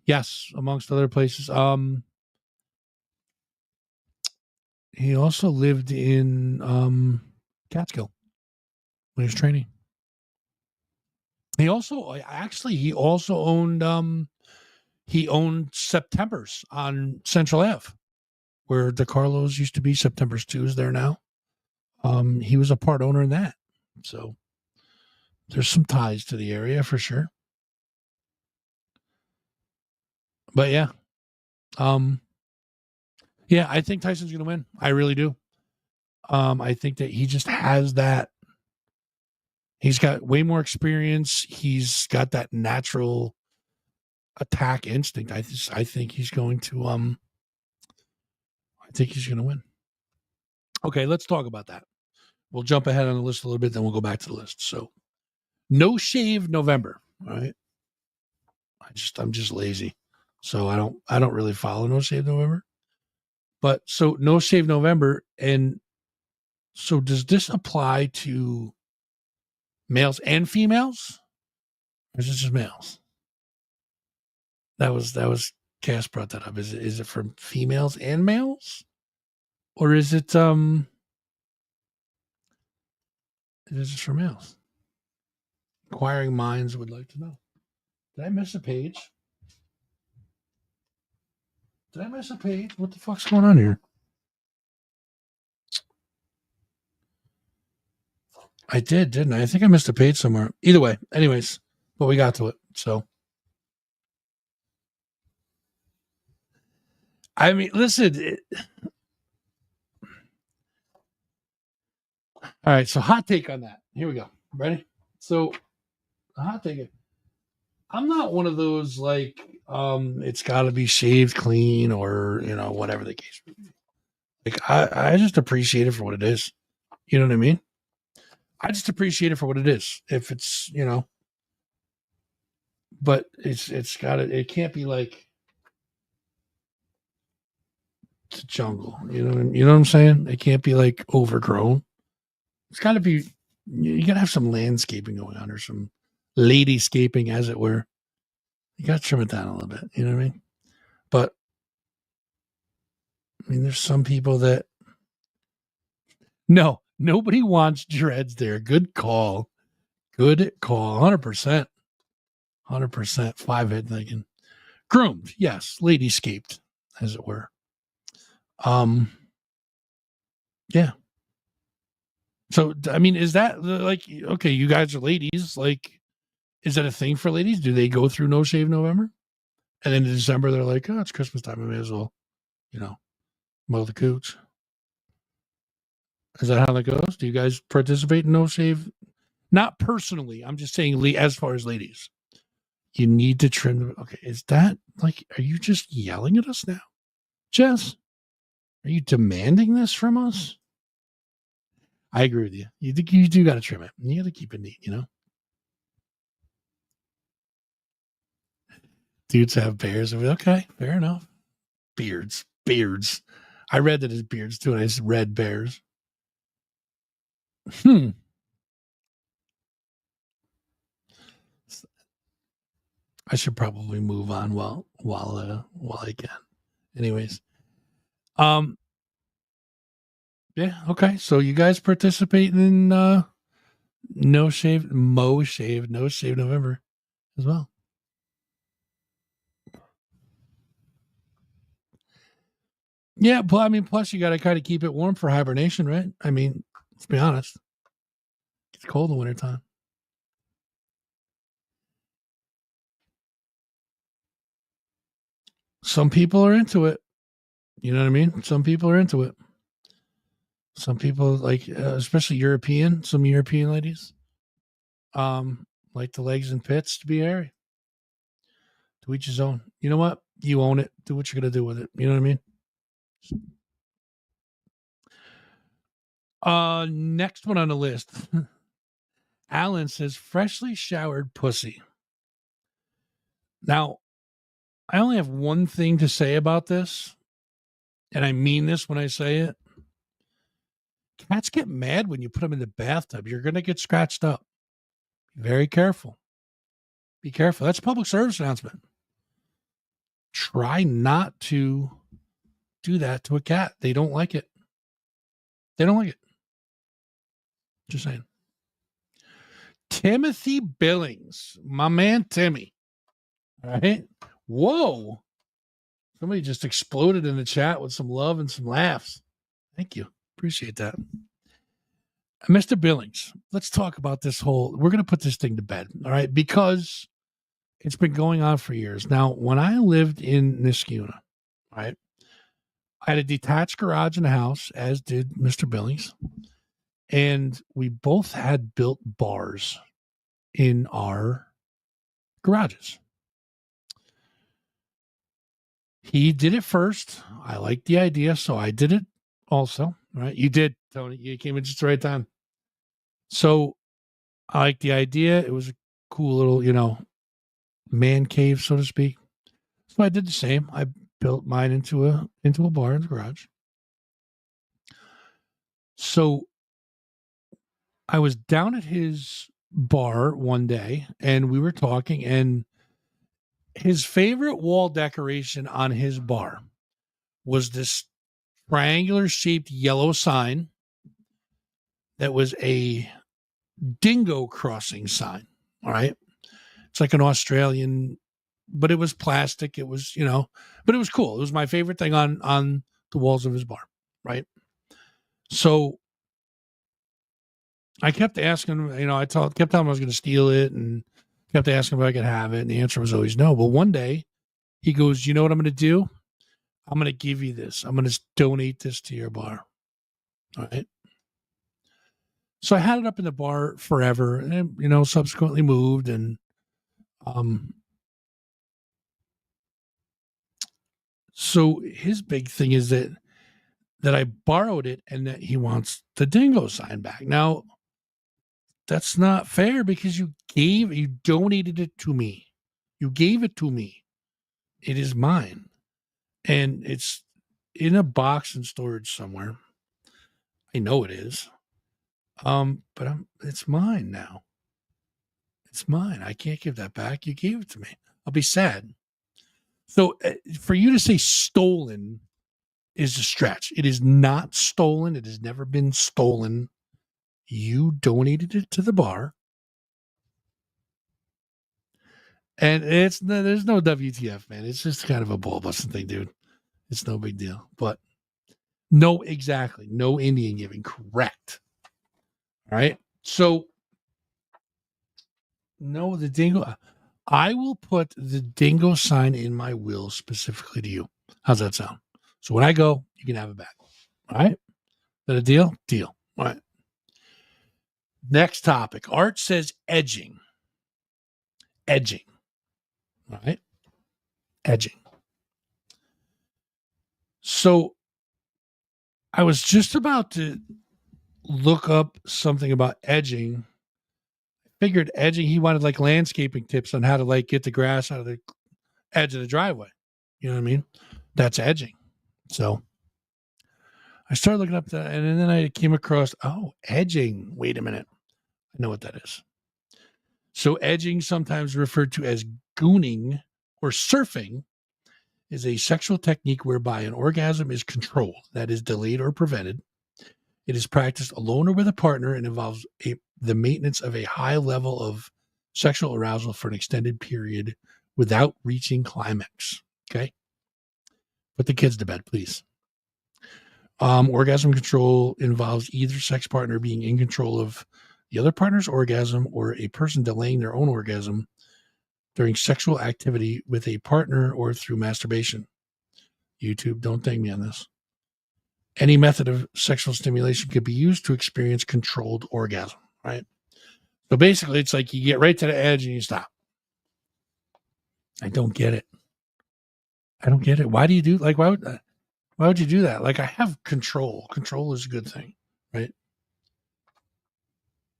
Yes, amongst other places. He also lived in Catskill when he was training. He also owned September's on Central Ave, where the Carlos used to be. September's 2 is there now. He was a part owner in that. So there's some ties to the area for sure. But yeah. Yeah, I think Tyson's gonna win. I really do. I think that he just has that. He's got way more experience. He's got that natural attack instinct. I think he's going to I think he's gonna win. Okay, let's talk about that. We'll jump ahead on the list a little bit, then we'll go back to the list. So no shave November. All right. I'm just lazy. So I don't really follow No Shave November. But so No Shave November, and so does this apply to males and females? Or is it just males? That was Cass brought that up. Is it for females and males? Or is it just for males? Inquiring minds would like to know. Did I miss a page? Did I miss a page? What the fuck's going on here? I did, didn't I? I think I missed a page somewhere. Either way, anyways, but we got to it. So, I mean, listen. All right, so hot take on that. Here we go. Ready? So, a hot take. I'm not one of those like, it's got to be shaved clean or whatever the case may be. Like, I just appreciate it for what it is. You know what I mean? I just appreciate it for what it is. If it's but it's got to. It can't be like it's a jungle. You know what I'm saying? It can't be like overgrown. It's got to be. You got to have some landscaping going on or some ladyscaping, as it were. You got to trim it down a little bit. You know what I mean? But I mean, there's some people that no, nobody wants dreads there. Good call. Good call. 100%. 100%. 5-head thinking. Groomed, yes. Ladyscaped, as it were. Yeah. So, I mean, is that like, okay, you guys are ladies. Like, is that a thing for ladies? Do they go through No Shave November? And then in December, they're like, oh, it's Christmas time. I may as well, mow the cooch. Is that how that goes? Do you guys participate in No Shave? Not personally. I'm just saying, as far as ladies, you need to trim. Okay. Is that like, are you just yelling at us now? Jess, are you demanding this from us? I agree with you. You do got to trim it. You got to keep it neat, Dudes have bears. Okay, fair enough. Beards. I read that his beards too, and I just read bears. I should probably move on while I can. Anyways, yeah, okay. So you guys participate in No Shave November as well. Yeah, I mean, plus you got to kind of keep it warm for hibernation, right? I mean, let's be honest. It's cold in the wintertime. Some people are into it. You know what I mean? Some people are into it. Some people like, especially some European ladies, like the legs and pits to be hairy. To each his own. You know what? You own it. Do what you're gonna do with it. You know what I mean? Next one on the list. Alan says freshly showered pussy. Now, I only have one thing to say about this, and I mean this when I say it. Cats get mad when you put them in the bathtub. You're going to get scratched up. Be very careful. Be careful. That's a public service announcement. Try not to do that to a cat. They don't like it. They don't like it. Just saying. Timothy Billings, my man Timmy. All right. Whoa. Somebody just exploded in the chat with some love and some laughs. Thank you. Appreciate that. Mr. Billings, let's talk about this we're going to put this thing to bed. All right. Because It's been going on for years. Now, when I lived in Niskuna, right, I had a detached garage in the house, as did Mr. Billings, and we both had built bars in our garages. He did it first. I liked the idea, so I did it also. Right? You did, Tony. You came in just the right time. So I liked the idea. It was a cool little, man cave, so to speak. So I did the same. I built mine into a bar in the garage. So I was down at his bar one day and we were talking, and his favorite wall decoration on his bar was this triangular shaped yellow sign that was a dingo crossing sign. All right. It's like an Australian, but it was plastic. It was, but it was cool. It was my favorite thing on the walls of his bar. Right. So I kept asking, kept telling him I was going to steal it, and kept asking if I could have it. And the answer was always no. But one day he goes, you know what I'm going to do? I'm going to give you this. I'm going to donate this to your bar. All right. So I had it up in the bar forever, and, subsequently moved. And, so his big thing is that I borrowed it and that he wants the dingo sign back. Now, that's not fair because you donated it to me. You gave it to me. It is mine. And it's in a box in storage somewhere. I know it is. But it's mine now. It's mine. I can't give that back. You gave it to me. I'll be sad. So for you to say stolen is a stretch. It is not stolen. It has never been stolen. You donated it to the bar. And there's no WTF, man. It's just kind of a ball busting thing, dude. It's no big deal. But no, exactly. No Indian giving. Correct. All right. So, no, the dingo. I will put the dingo sign in my will specifically to you. How's that sound? So when I go, you can have it back. All right. Is that a deal? Deal. All right. Next topic. Art says edging. Edging. All right. Edging. So I was just about to look up something about edging. Figured edging, he wanted like landscaping tips on how to like get the grass out of the edge of the driveway. You know what I mean? That's edging. So I started looking up that, and then I came across, edging. Wait a minute. I know what that is. So edging, sometimes referred to as gooning or surfing, is a sexual technique whereby an orgasm is controlled, that is delayed or prevented. It is practiced alone or with a partner and involves the maintenance of a high level of sexual arousal for an extended period without reaching climax. Okay? Put the kids to bed, please. Orgasm control involves either sex partner being in control of the other partner's orgasm or a person delaying their own orgasm during sexual activity with a partner or through masturbation. YouTube, don't thank me on this. Any method of sexual stimulation could be used to experience controlled orgasm, right? So basically, it's like you get right to the edge and you stop. I don't get it. Why do you do why would you do that? Like, I have control. Control is a good thing, right?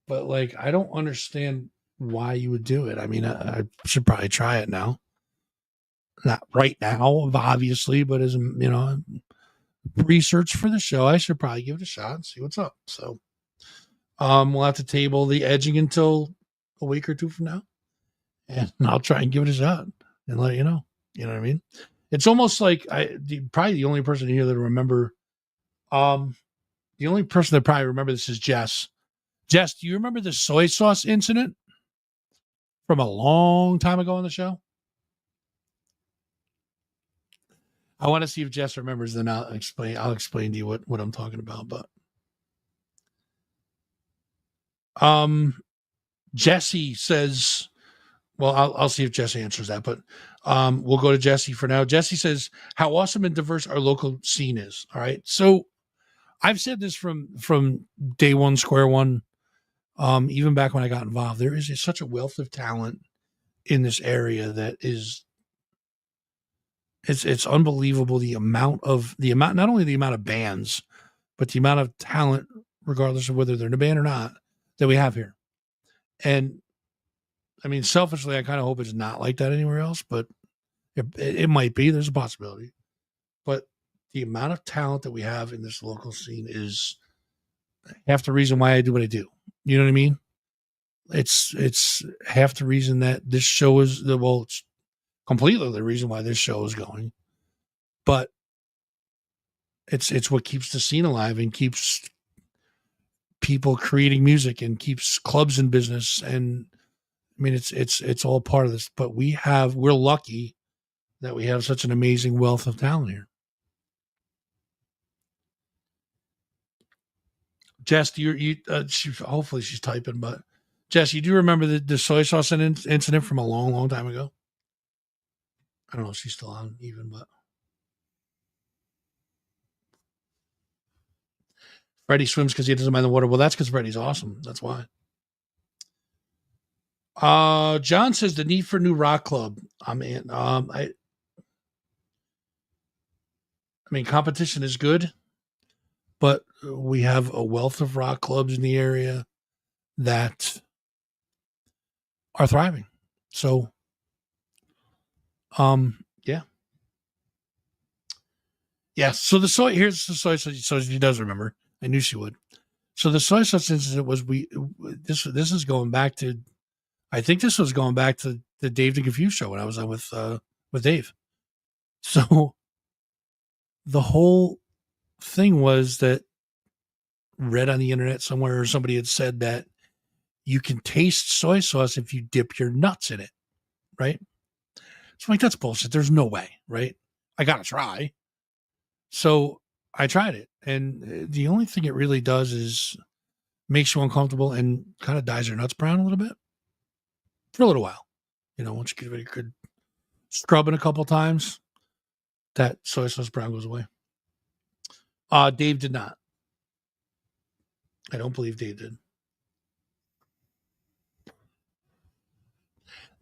But like, I don't understand why you would do it. I mean, I should probably try it now. Not right now, obviously, but as research for the show, I should probably give it a shot and see what's up. So, we'll have to table the edging until a week or two from now, and I'll try and give it a shot and let you know. You know what I mean? It's almost like probably the only person here that remember. The only person that probably remember this is Jess. Jess, do you remember the soy sauce incident from a long time ago on the show? I want to see if Jess remembers, then I'll explain to you what I'm talking about. But Jesse says, Well, I'll see if Jesse answers that, but we'll go to Jesse for now. Jesse says, "How awesome and diverse our local scene is." All right, so I've said this from day one, square one. Even back when I got involved, there is such a wealth of talent in this area that is it's unbelievable the amount not only the amount of bands, but the amount of talent, regardless of whether they're in a band or not, that we have here. And I mean, selfishly, I kind of hope it's not like that anywhere else, but it might be. There's a possibility. But the amount of talent that we have in this local scene is half the reason why I do what I do. You know what I mean? It's half the reason that this show is it's completely the reason why this show is going. But it's what keeps the scene alive and keeps people creating music and keeps clubs in business. And I mean, it's all part of this. But we're lucky that we have such an amazing wealth of talent here. Jess, hopefully she's typing, but Jess, you do remember the soy sauce incident from a long, long time ago? I don't know if she's still on even, but Freddie swims because he doesn't mind the water. Well, that's because Freddie's awesome. That's why. John says the need for a new rock club. I mean, competition is good, but we have a wealth of rock clubs in the area that are thriving. So, yeah. Yeah. So here's the soy sauce. So she does remember. I knew she would. So the soy sauce incident was this is going back to, I think this was going back to the Dave the Confused show when I was on with Dave. So the whole thing was that read on the internet somewhere or somebody had said that you can taste soy sauce if you dip your nuts in it, right? So I'm like, that's bullshit. There's no way, right? I got to try. So I tried it. And the only thing it really does is makes you uncomfortable and kind of dyes your nuts brown a little bit for a little while. You know, once you give it a good scrubbing a couple times, that soy sauce brown goes away. Dave did not. I don't believe Dave did.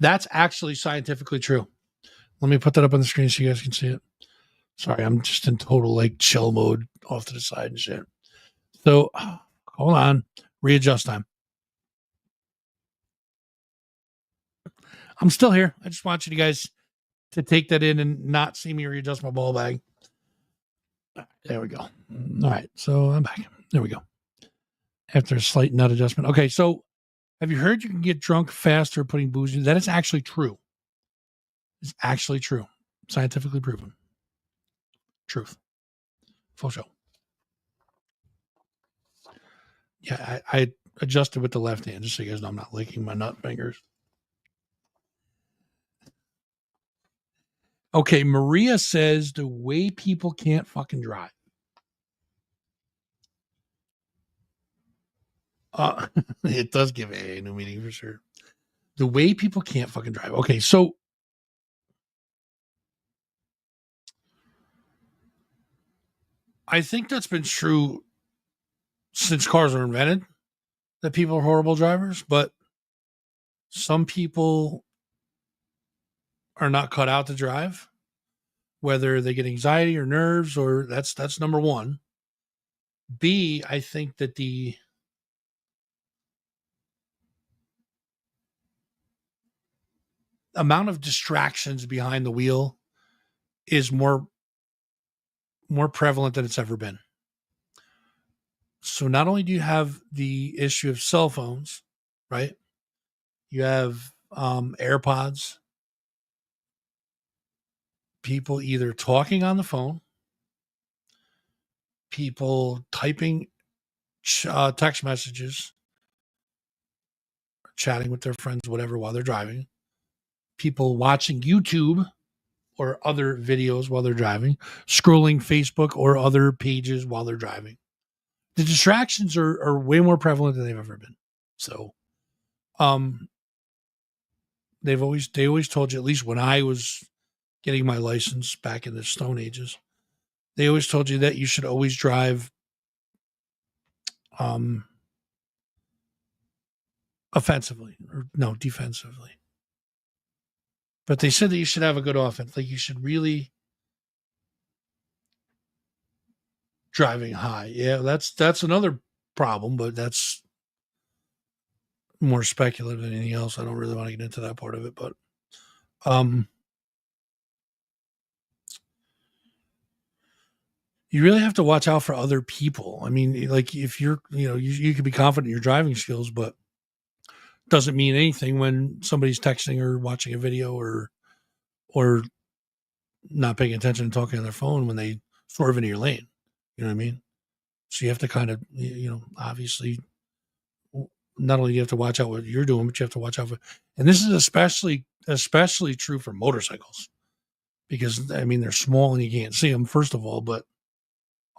That's actually scientifically true. Let me put that up on the screen so you guys can see it. Sorry, I'm just in total like chill mode off to the side and shit. So hold on. Readjust time. I'm still here. I just want you guys to take that in and not see me readjust my ball bag. There we go. All right. So I'm back. There we go. After a slight nut adjustment. Okay. So have you heard you can get drunk faster putting booze in? That is actually true. It's actually true. Scientifically proven. Truth. Full show. Yeah, I adjusted with the left hand just so you guys know I'm not licking my nut fingers. Okay, Maria says the way people can't fucking drive. It does give a new meaning for sure. The way people can't fucking drive. Okay, so I think that's been true since cars were invented, that people are horrible drivers, but some people are not cut out to drive, whether they get anxiety or nerves, or that's number one. B, I think that the amount of distractions behind the wheel is more prevalent than it's ever been. So not only do you have the issue of cell phones, right? You have AirPods, people either talking on the phone, people typing text messages, chatting with their friends, whatever, while they're driving, people watching YouTube or other videos while they're driving, scrolling Facebook or other pages while they're driving. The distractions are way more prevalent than they've ever been. So, they always told you, at least when I was getting my license back in the Stone Ages, they always told you that you should always drive offensively, or no, defensively. But they said that you should have a good offense. Like, you should really driving high. Yeah, that's another problem, but that's more speculative than anything else. I don't really want to get into that part of it, but you really have to watch out for other people. I mean, like, if you're, you can be confident in your driving skills, but doesn't mean anything when somebody's texting or watching a video or not paying attention and talking on their phone when they swerve into your lane. You know what I mean? So you have to kind of, obviously, not only do you have to watch out what you're doing, but you have to watch out for, and this is especially true for motorcycles, because I mean, they're small and you can't see them, first of all, but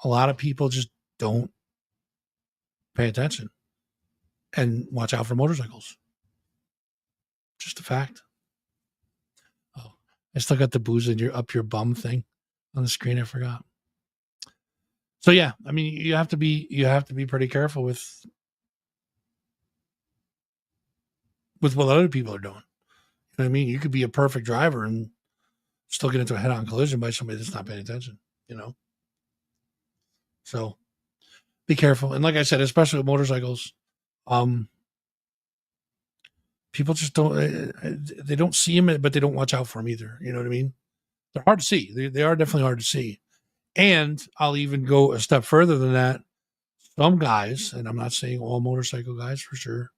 a lot of people just don't pay attention and watch out for motorcycles. Just a fact. Oh, I still got the booze in up your bum thing on the screen. I forgot. So yeah, I mean, you have to be pretty careful with what other people are doing. You know what I mean? You could be a perfect driver and still get into a head-on collision by somebody that's not paying attention, So be careful. And like I said, especially with motorcycles, people just they don't see them, but they don't watch out for them either. You know what I mean? They're hard to see. They are definitely hard to see. And I'll even go a step further than that. Some guys, and I'm not saying all motorcycle guys for sure,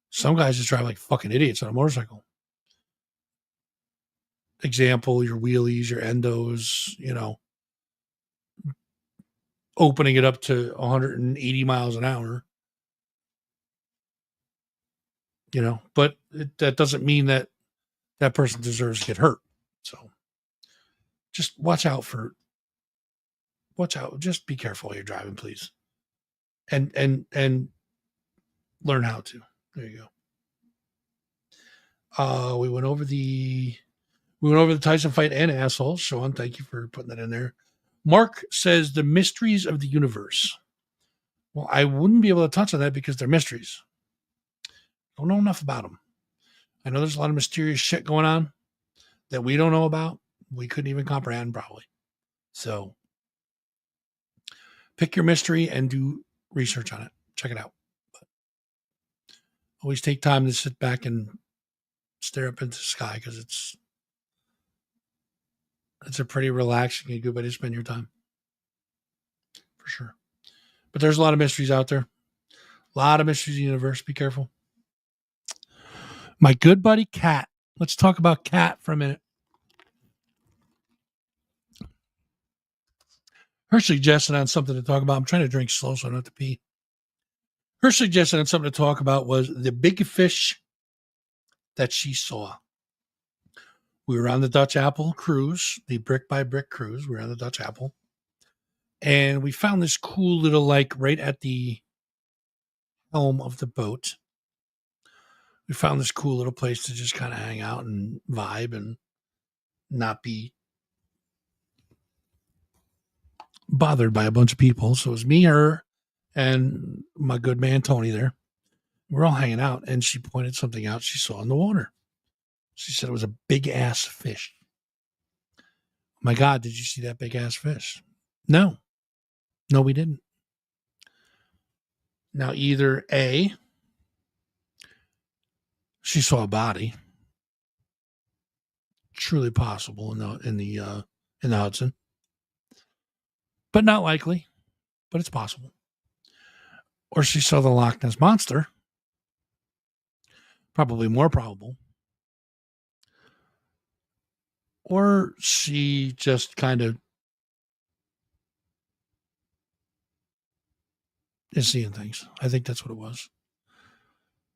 some guys just drive like fucking idiots on a motorcycle. Example, your wheelies, your endos, opening it up to 180 miles an hour, but that doesn't mean that person deserves to get hurt. So just watch out. Just be careful while you're driving, please. And learn how to. There you go. We went over the Tyson fight and assholes. Sean, thank you for putting that in there. Mark says the mysteries of the universe. Well, I wouldn't be able to touch on that because they're mysteries. Don't know enough about them. I know there's a lot of mysterious shit going on that we don't know about. We couldn't even comprehend probably. So pick your mystery and do research on it. Check it out. But always take time to sit back and stare up into the sky, because it's a pretty relaxing and good way to spend your time. For sure. But there's a lot of mysteries out there. A lot of mysteries in the universe. Be careful. My good buddy Cat. Let's talk about Cat for a minute. Her suggestion on something to talk about. I'm trying to drink slow so I don't have to pee. Her suggestion on something to talk about was the big fish that she saw. We were on the Dutch Apple cruise, the brick by brick cruise. We were on the Dutch Apple. And we found this cool little, like, right at the helm of the boat. We found this cool little place to just kind of hang out and vibe and not be bothered by a bunch of people. So it was me, her, and my good man Tony there. We're all hanging out, and she pointed something out she saw in the water. She said it was a big ass fish. Oh my God, did you see that big ass fish? No, we didn't. Now, either A, she saw a body, truly possible in the Hudson, but not likely, but it's possible. Or she saw the Loch Ness Monster, probably more probable. Or she just kind of is seeing things. I think that's what it was.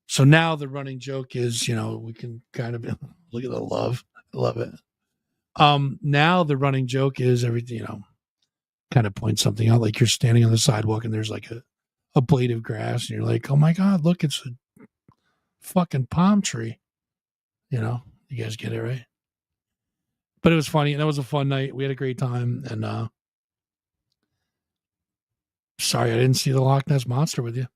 So now the running joke is, we can kind of look at the love. I love it. Now the running joke is everything, kind of point something out, like you're standing on the sidewalk and there's like a blade of grass and you're like, oh my God, look, it's a fucking palm tree. You guys get it, right? But it was funny. And that was a fun night. We had a great time. And sorry I didn't see the Loch Ness Monster with you,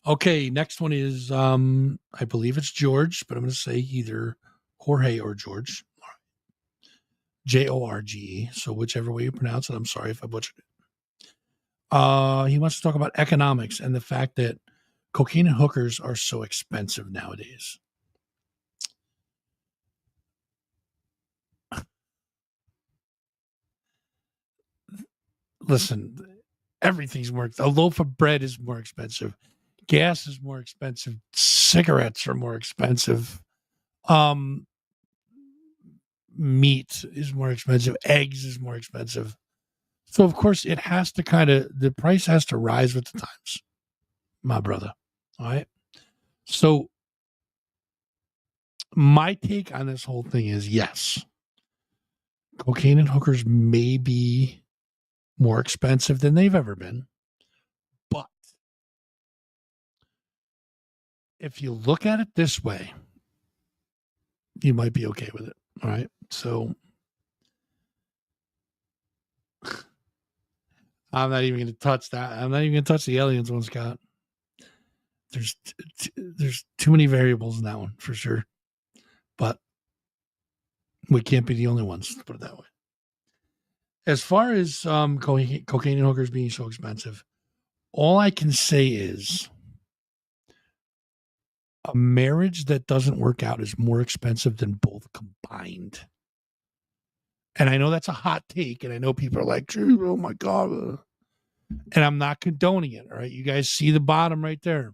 Okay, next one is I believe it's George, but I'm going to say either Jorge or George. Jorge. So whichever way you pronounce it, I'm sorry if I butchered it. He wants to talk about economics and the fact that cocaine and hookers are so expensive nowadays. Listen, everything's more. A loaf of bread is more expensive. Gas is more expensive. Cigarettes are more expensive. Meat is more expensive. Eggs is more expensive. So of course it has to the price has to rise with the times, my brother. All right. So my take on this whole thing is yes, cocaine and hookers may be more expensive than they've ever been. But if you look at it this way, you might be okay with it. All right. So I'm not even going to touch that. I'm not even going to touch the aliens one, Scott. There's too many variables in that one for sure. But we can't be the only ones, to put it that way. As far as cocaine and hookers being so expensive, all I can say is a marriage that doesn't work out is more expensive than both combined. And I know that's a hot take, and I know people are like, oh my God. And I'm not condoning it, all right? You guys see the bottom right there.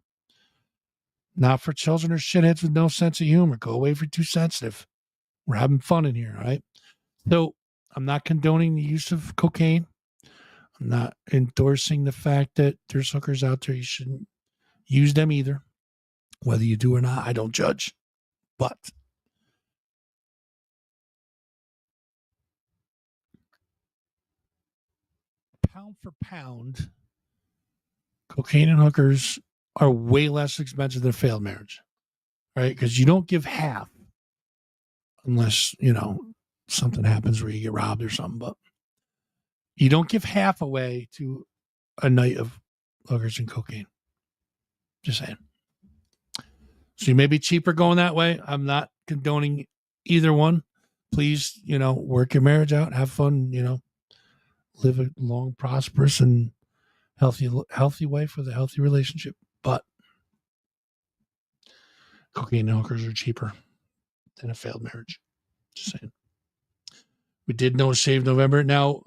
Not for children or shitheads with no sense of humor. Go away if you're too sensitive. We're having fun in here, all right? So I'm not condoning the use of cocaine. I'm not endorsing the fact that there's hookers out there. You shouldn't use them either. Whether you do or not, I don't judge. But pound for pound, cocaine and hookers are way less expensive than a failed marriage, right? Because you don't give half unless, something happens where you get robbed or something. But you don't give half away to a night of hookers and cocaine. Just saying. So you may be cheaper going that way. I'm not condoning either one. Please, work your marriage out, have fun, live a long, prosperous, and healthy wife with a healthy relationship. But cocaine and hookers are cheaper than a failed marriage. Just saying. We did No Shave November. Now,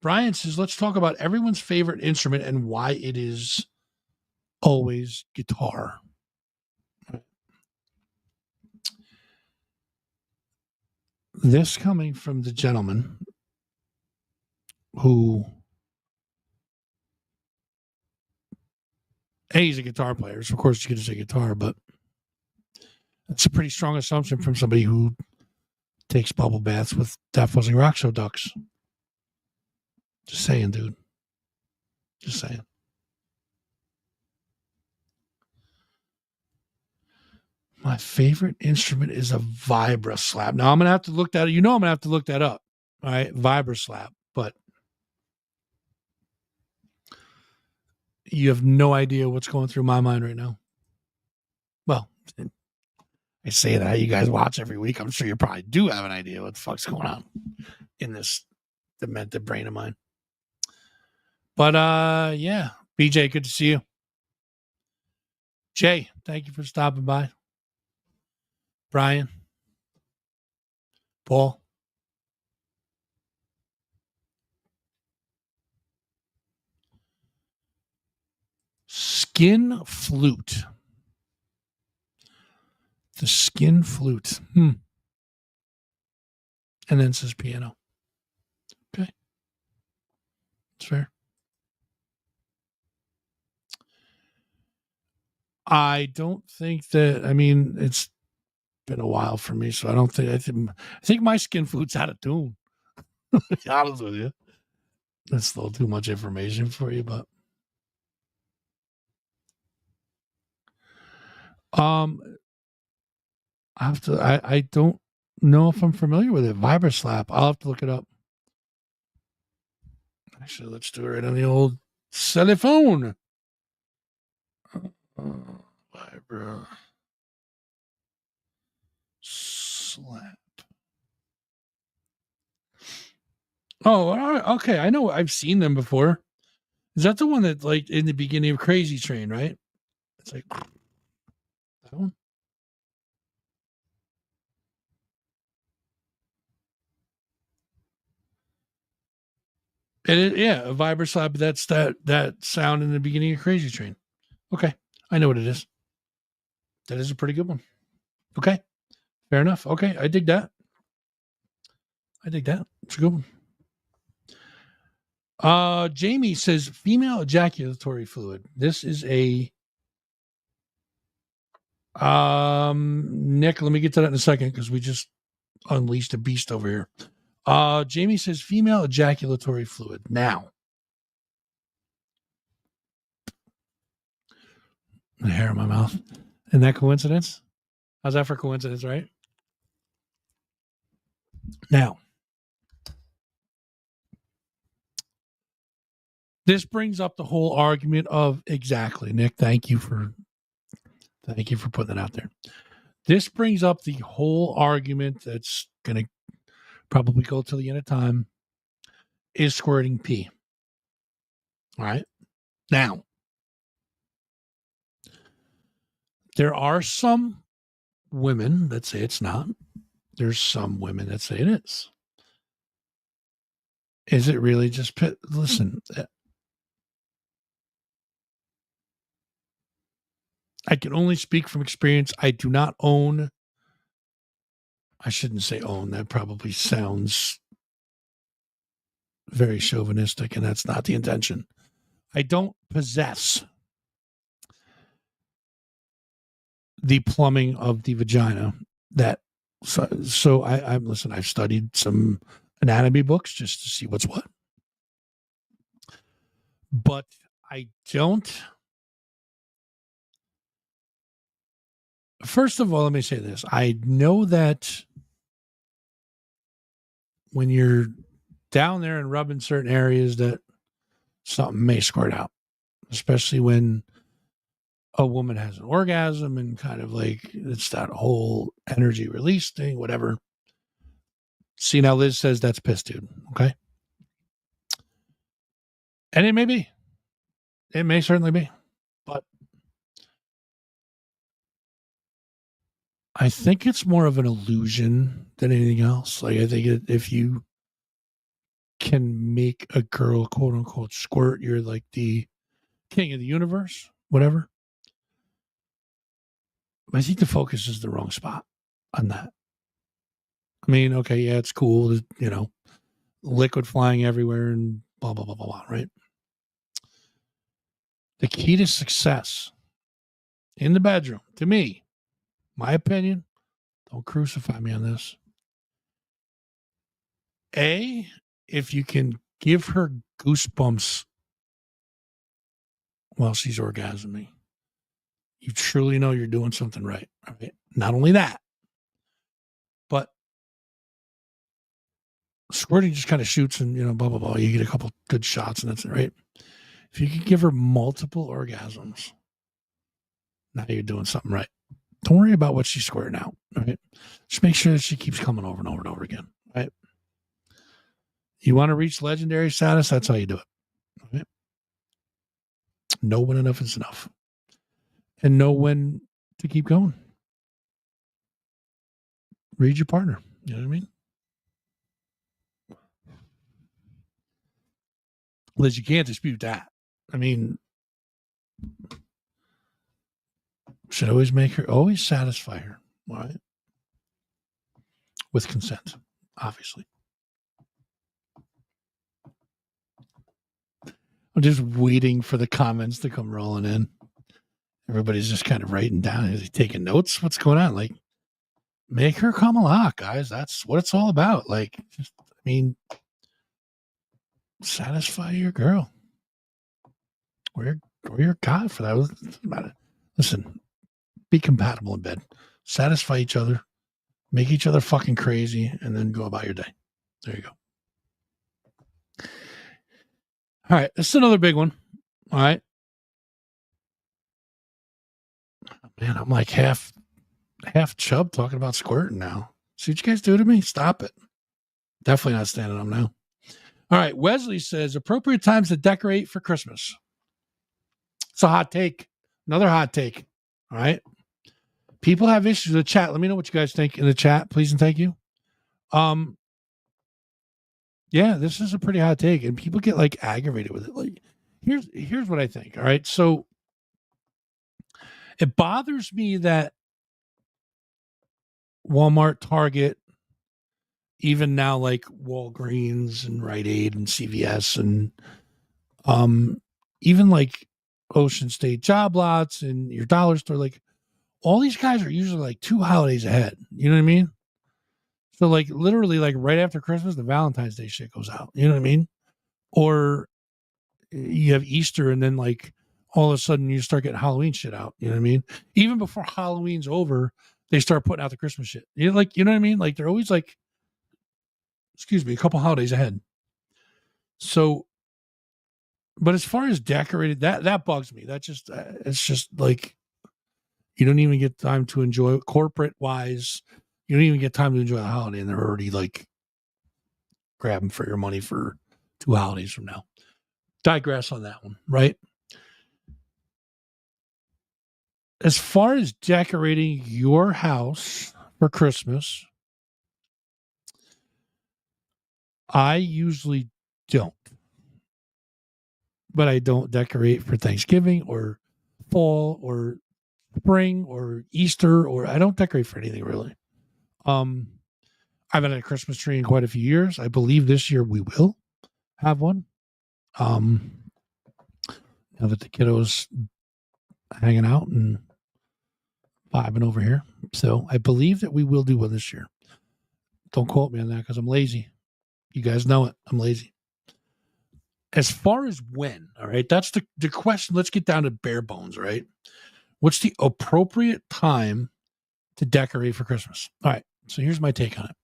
Brian says, let's talk about everyone's favorite instrument and why it is always guitar. This coming from the gentleman who, he's a guitar player, so of course you're going to say guitar, but it's a pretty strong assumption from somebody who takes bubble baths with that Fuzzing Rock Show ducks. Just saying, dude. Just saying. My favorite instrument is a vibra slap. Now I'm gonna have to look that. I'm gonna have to look that up. All right, vibra slap. But you have no idea what's going through my mind right now. Well, I say that you guys watch every week. I'm sure you probably do have an idea what the fuck's going on in this demented brain of mine. But yeah, BJ, good to see you. Jay, thank you for stopping by. Brian, Paul. Skin flute. The skin flute. And then says piano. Okay. It's fair. I don't think that, it's been a while for me, so I think my skin flute's out of tune. To be honest with you. That's a little too much information for you, but I have to. I don't know if I'm familiar with it. Vibraslap. I'll have to look it up. Actually, let's do it right on the old cell phone. Vibra slap. Oh, okay. I know. I've seen them before. Is that the one that, like, in the beginning of Crazy Train, right? It's like that one. Yeah, a Vibraslap. That's that sound in the beginning of Crazy Train. Okay, I know what it is. That is a pretty good one. Okay, fair enough. Okay, I dig that. It's a good one. Jamie says female ejaculatory fluid. This is a Nick, let me get to that in a second because we just unleashed a beast over here. Jamie says female ejaculatory fluid. Now, the hair in my mouth. Isn't that coincidence? How's that for coincidence, right? Now, this brings up the whole argument of exactly, Nick. Thank you for putting that out there. This brings up the whole argument that's going to probably go till the end of time. Is squirting pee. All right. Now, there are some women that say it's not. There's some women that say it is. Is it really just pit? Listen, I can only speak from experience. I do not own. I shouldn't say own. That probably sounds very chauvinistic, and that's not the intention. I don't possess the plumbing of the vagina that so I'm listen, I've studied some anatomy books just to see what's what. But I don't. First of all, let me say this. I know that when you're down there and rubbing certain areas that something may squirt out, especially when a woman has an orgasm and kind of like it's that whole energy release thing, whatever. See, now Liz says that's piss, dude. Okay. And it may be. It may certainly be. But I think it's more of an illusion than anything else. Like, I think if you can make a girl, quote unquote, squirt, you're like the king of the universe, whatever. I think the focus is the wrong spot on that. I mean, okay, yeah, it's cool, liquid flying everywhere and blah, blah, blah, blah, blah, right? The key to success in the bedroom, to me, my opinion, don't crucify me on this. If you can give her goosebumps while she's orgasming, you truly know you're doing something right. Right? Not only that, but squirting just kind of shoots and, blah, blah, blah. You get a couple good shots and that's it, right? If you can give her multiple orgasms, now you're doing something right. Don't worry about what she's squirting out, right? Just make sure that she keeps coming over and over and over again, right? You want to reach legendary status, that's how you do it. Right? Know when enough is enough. And know when to keep going. Read your partner. You know what I mean? Liz, you can't dispute that. I mean, should always satisfy her, right? With consent, obviously. I'm just waiting for the comments to come rolling in. Everybody's just kind of writing down. Is he taking notes? What's going on? Like, make her come a lot, guys. That's what it's all about. Like, satisfy your girl. Or your guy for that. Listen, be compatible in bed, satisfy each other, make each other fucking crazy, and then go about your day. There you go. All right, this is another big one. All right. Man, I'm like half chub talking about squirting now. See what you guys do to me? Stop it. Definitely not standing up now. All right. Wesley says appropriate times to decorate for Christmas. It's a hot take. Another hot take. All right. People have issues with the chat. Let me know what you guys think in the chat, please and thank you. Yeah, this is a pretty hot take, and people get like aggravated with it. Like, here's what I think. All right. So it bothers me that Walmart, Target, even now like Walgreens and Rite Aid and CVS and even like Ocean State Job Lots and your dollar store, like all these guys are usually like 2 holidays ahead. You know what I mean? So like literally like right after Christmas, the Valentine's Day shit goes out. You know what I mean? Or you have Easter and then like all of a sudden you start getting Halloween shit out. You know what I mean? Even before Halloween's over, they start putting out the Christmas shit. You know, like, you know what I mean? Like they're always like, excuse me, a couple holidays ahead. So, but as far as decorated, that bugs me. That just, it's just like, you don't even get time to enjoy it corporate wise. You don't even get time to enjoy the holiday, and they're already like grabbing for your money for 2 holidays from now. Digress on that one, right? As far as decorating your house for Christmas, I usually don't. But I don't decorate for Thanksgiving or fall or spring or Easter, or I don't decorate for anything really. I've had a Christmas tree in quite a few years. I believe this year we will have one. Now that the kiddos hanging out and vibing over here. So I believe that we will do one this year. Don't quote me on that because I'm lazy. You guys know it. I'm lazy. As far as when, all right, that's the question. Let's get down to bare bones, right? What's the appropriate time to decorate for Christmas? All right. So here's my take on it.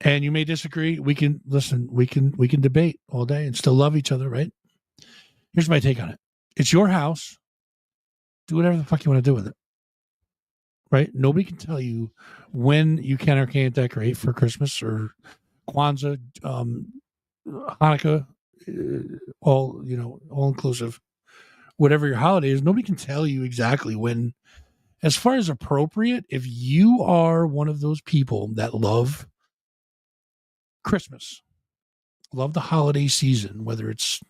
And you may disagree. We can listen. We can debate all day and still love each other, right? Here's my take on it. It's your house. Do whatever the fuck you want to do with it, right? Nobody can tell you when you can or can't decorate for Christmas or Kwanzaa, Hanukkah, all inclusive. Whatever your holiday is, nobody can tell you exactly when. As far as appropriate, if you are one of those people that love Christmas, love the holiday season, whether it's,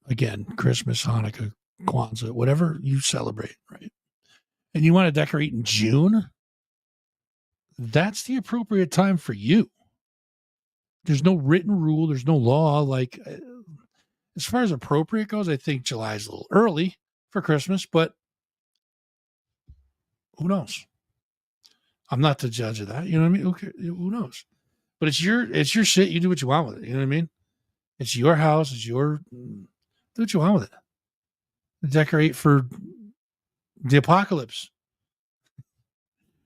again, Christmas, Hanukkah, Kwanzaa, whatever you celebrate, right? And you want to decorate in June, that's the appropriate time for you. There's no written rule. There's no law. Like, as far as appropriate goes, I think July is a little early for Christmas, but who knows? I'm not the judge of that. You know what I mean? Okay, who knows? But it's your shit. You do what you want with it. You know what I mean? It's your house. Do what you want with it. Decorate for the apocalypse,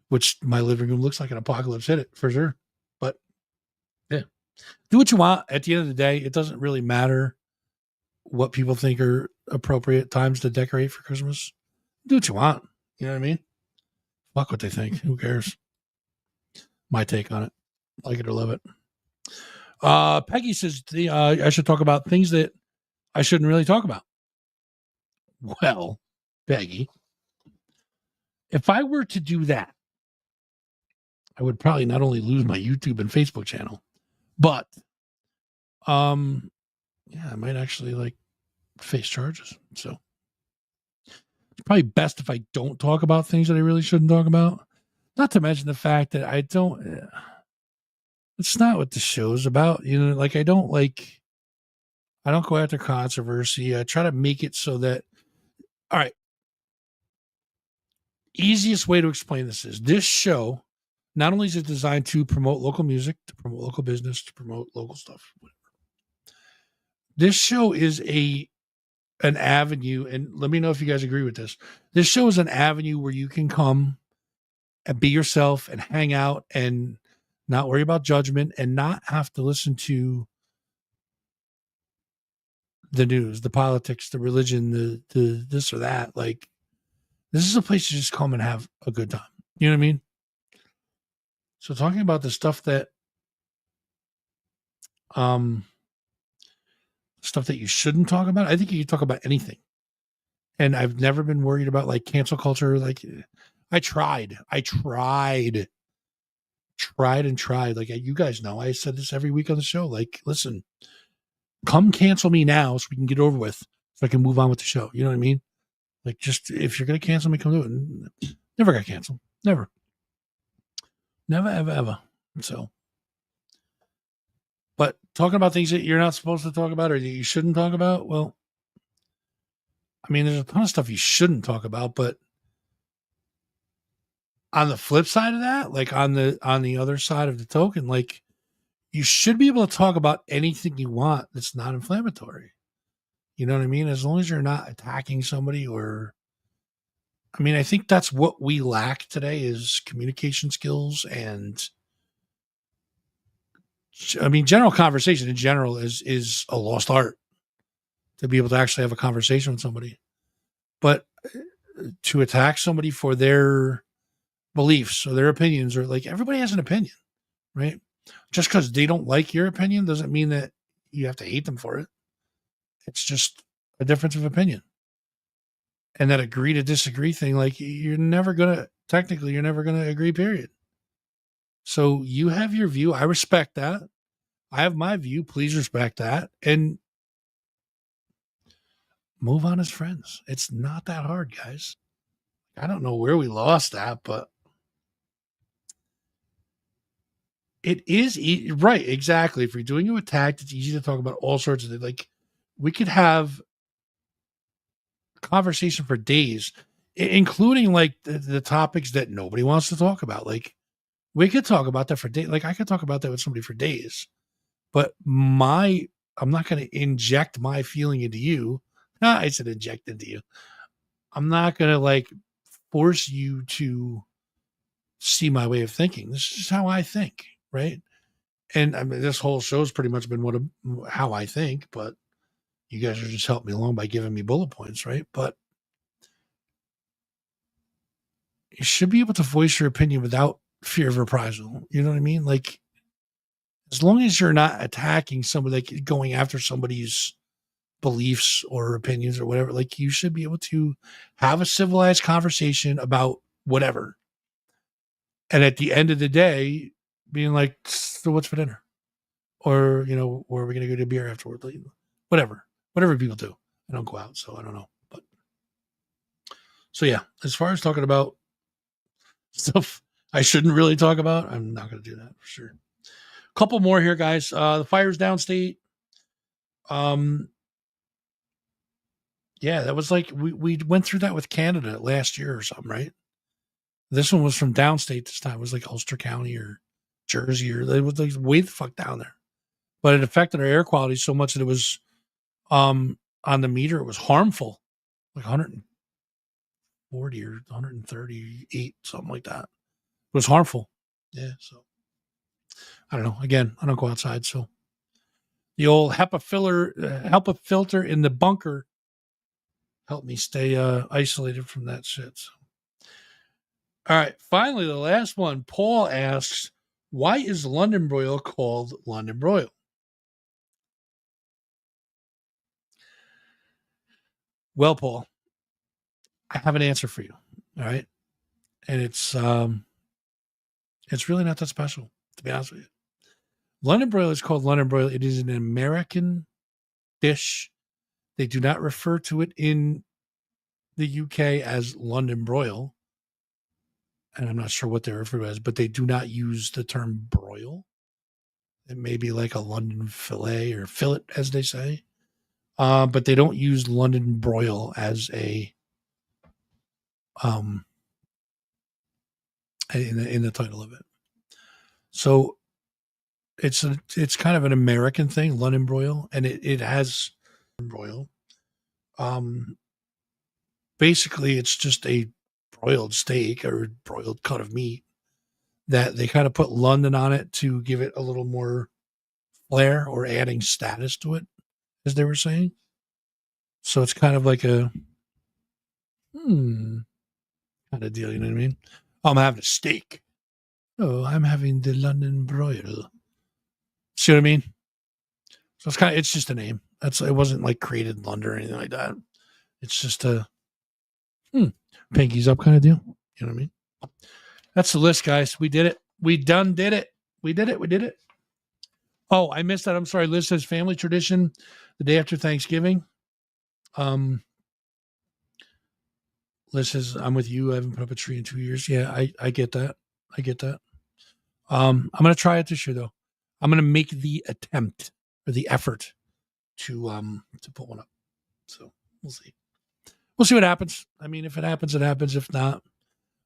which my living room looks like an apocalypse hit it for sure. But yeah, do what you want. At the end of the day, it doesn't really matter what people think are appropriate times to decorate for Christmas. Do what you want. You know what I mean? Fuck what they think. Who cares? My take on it. Like it or love it. Peggy says I should talk about things that I shouldn't really talk about. Well, Peggy, if I were to do that, I would probably not only lose my YouTube and Facebook channel, but I might actually like face charges. So it's probably best if I don't talk about things that I really shouldn't talk about. Not to mention the fact that I don't. It's not what the show's about, like I don't go after controversy. I try to make it so that, all right, easiest way to explain this show, not only is it designed to promote local music, to promote local business, to promote local stuff, whatever. This show is a an avenue, and let me know if you guys agree with this. This show is an avenue where you can come and be yourself and hang out and not worry about judgment and not have to listen to the news, the politics, the religion, the this or that. Like, this is a place to just come and have a good time. You know what I mean? So talking about the um stuff that you shouldn't talk about, I think you can talk about anything. And I've never been worried about like cancel culture. Like, I tried. Like, you guys know, I said this every week on the show. Like, listen, come cancel me now so we can get over with, so I can move on with the show. You know what I mean? Like, just if you're gonna cancel me, come do it. Never got canceled. Never, ever. So, but talking about things that you're not supposed to talk about or that you shouldn't talk about, well, I mean, there's a ton of stuff you shouldn't talk about, but on the flip side of that, like on the other side of the token, like, you should be able to talk about anything you want that's not inflammatory. You know what I mean? As long as you're not attacking somebody or, I mean, I think that's what we lack today is communication skills. And I mean, general conversation in general is a lost art, to be able to actually have a conversation with somebody. But to attack somebody for their beliefs or their opinions, or like, everybody has an opinion, right? Just because they don't like your opinion doesn't mean that you have to hate them for it. It's just a difference of opinion. And that agree to disagree thing, like, you're never going to agree, period. So you have your view. I respect that. I have my view. Please respect that. And move on as friends. It's not that hard, guys. I don't know where we lost that, but it is right. Exactly. If you're doing a attack, it's easy to talk about all sorts of things. Like, we could have conversation for days, including like the topics that nobody wants to talk about. Like, we could talk about that for days. Like, I could talk about that with somebody for days, but I'm not going to inject my feeling into you. I said inject into you. I'm not going to like force you to see my way of thinking. This is just how I think, right? And I mean, this whole show's pretty much been how I think, but you guys are just helping me along by giving me bullet points, right? But you should be able to voice your opinion without fear of reprisal. You know what I mean? Like, as long as you're not attacking somebody, like going after somebody's beliefs or opinions or whatever, like, you should be able to have a civilized conversation about whatever. And at the end of the day, being like, so what's for dinner? Or, you know, where are we going to go to beer afterward? Like, whatever people do. I don't go out, so I don't know. But so, yeah, as far as talking about stuff I shouldn't really talk about, I'm not going to do that for sure. Couple more here, guys. The fires downstate. Yeah, that was like, we went through that with Canada last year or something, right? This one was from downstate this time. It was like Ulster County or Jersey, or it was like way the fuck down there. But it affected our air quality so much that it was on the meter, it was harmful, like 140 or 138, something like that. It was harmful. Yeah, so I don't know. Again, I don't go outside, so the old HEPA filter in the bunker helped me stay isolated from that shit. So. All right, finally, the last one. Paul asks, why is London broil called London broil? Well, Paul, I have an answer for you. All right. And it's really not that special, to be honest with you. London broil is called London broil. It is an American dish. They do not refer to it in the UK as London broil. And I'm not sure what they refer to as, but they do not use the term broil. It may be like a London fillet or fillet, as they say. But they don't use London broil as a in the title of it. So it's kind of an American thing, London broil, and it has broil. Basically, it's just a broiled steak or broiled cut of meat that they kind of put London on it to give it a little more flair or adding status to it, as they were saying. So it's kind of like a kind of deal, you know what I mean? Oh, I'm having a steak. Oh, I'm having the London broil. See what I mean? So it's just a name. It wasn't like created in London or anything like that. It's just a pinkies up kind of deal. You know what I mean? That's the list, guys. We did it. We did it. We did it. We did it. Oh, I missed that. I'm sorry. Liz says family tradition the day after Thanksgiving. Liz says, I'm with you. I haven't put up a tree in 2 years. Yeah, I get that. I get that. I'm going to try it this year, though. I'm going to make the attempt or the effort to put one up. So we'll see. We'll see what happens. I mean, if it happens, it happens. If not,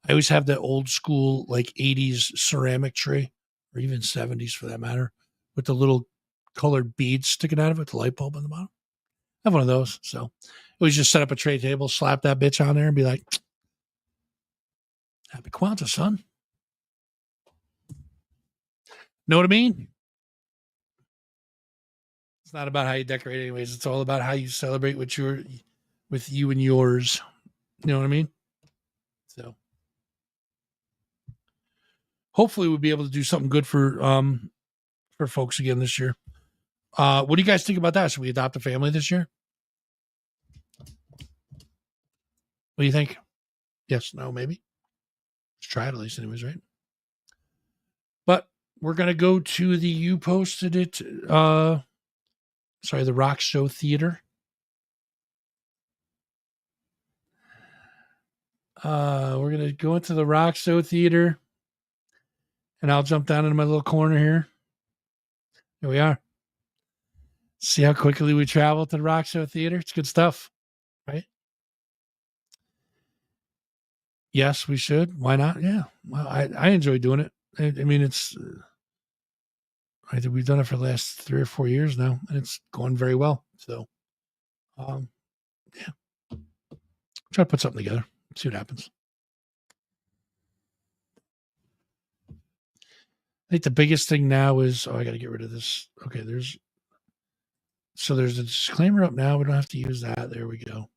I always have that old school, like 80s ceramic tray, or even 70s for that matter, with the little colored beads sticking out of it, the light bulb on the bottom. I have one of those. So we just set up a tray table, slap that bitch on there, and be like, happy Kwanzaa, son. Know what I mean? It's not about how you decorate anyways. It's all about how you celebrate with you and yours. You know what I mean? So hopefully we'll be able to do something good for folks again this year. What do you guys think about that? Should we adopt a family this year? What do you think? Yes, no, maybe. Let's try it at least anyways, right? But we're going to go to the You Posted It, the Rock Show Theater. We're going to go into the Rock Show Theater, and I'll jump down into my little corner here. Here we are. See how quickly we travel to the Rock Show Theater? It's good stuff, right? Yes, we should. Why not? Yeah. Well, I enjoy doing it. I mean, it's I think we've done it for the last 3 or 4 years now, and it's going very well. So, yeah. Try to put something together. See what happens. I think the biggest thing now is, I got to get rid of this. Okay, there's a disclaimer up now. We don't have to use that. There we go.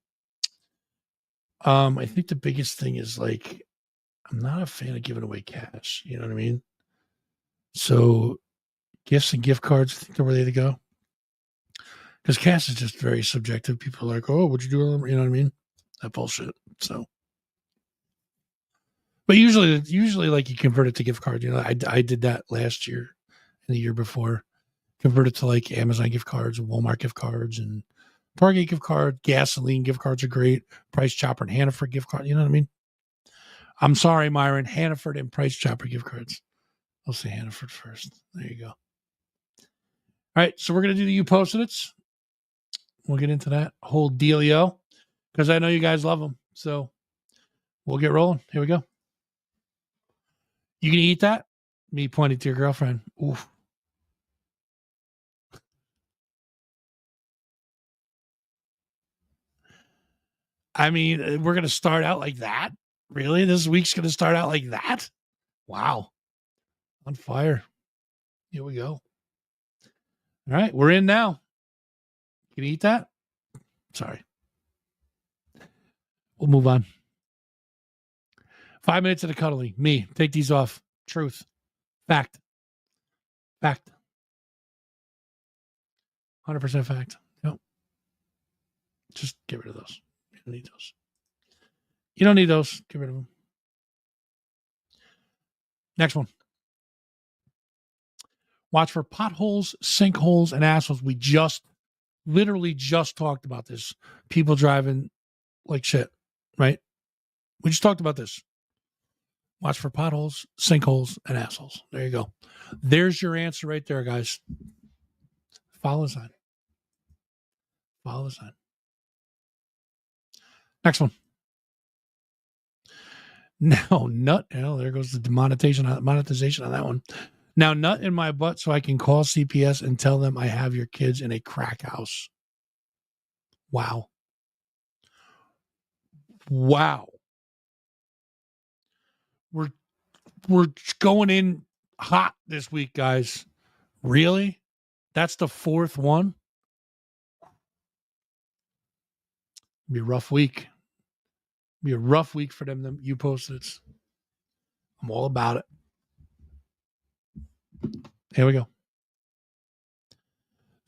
I think the biggest thing is like, I'm not a fan of giving away cash. You know what I mean? So gifts and gift cards, I think they're where they go. Because cash is just very subjective. People are like, oh, what'd you do? You know what I mean? That bullshit. So, but usually like you convert it to gift card. You know, I did that last year and the year before. Convert it to like Amazon gift cards and Walmart gift cards and Target gift card, gasoline gift cards are great. Price Chopper and Hannaford gift card. You know what I mean? I'm sorry, Myron. Hannaford and Price Chopper gift cards. I'll say Hannaford first. There you go. All right. So we're going to do the You Posted It. We'll get into that whole dealio because I know you guys love them. So we'll get rolling. Here we go. You can eat that? Me pointing to your girlfriend. Oof. I mean, we're going to start out like that? Really? This week's going to start out like that? Wow. On fire. Here we go. All right. We're in now. Can you eat that? Sorry. We'll move on. 5 minutes of the cuddling. Me. Take these off. Truth. Fact. 100% fact. Yep. Just get rid of those. You don't need those. You don't need those. Get rid of them. Next one. Watch for potholes, sinkholes, and assholes. We literally just talked about this. People driving like shit, right? We just talked about this. Watch for potholes, sinkholes, and assholes. There you go. There's your answer right there, guys. Follow the sign. Next one. Now, nut. Oh, there goes the monetization on that one. Now, nut in my butt so I can call CPS and tell them I have your kids in a crack house. Wow. Wow. We're going in hot this week, guys. Really? That's the fourth one? Be a rough week. Be a rough week for them you posted. I'm all about it. Here we go.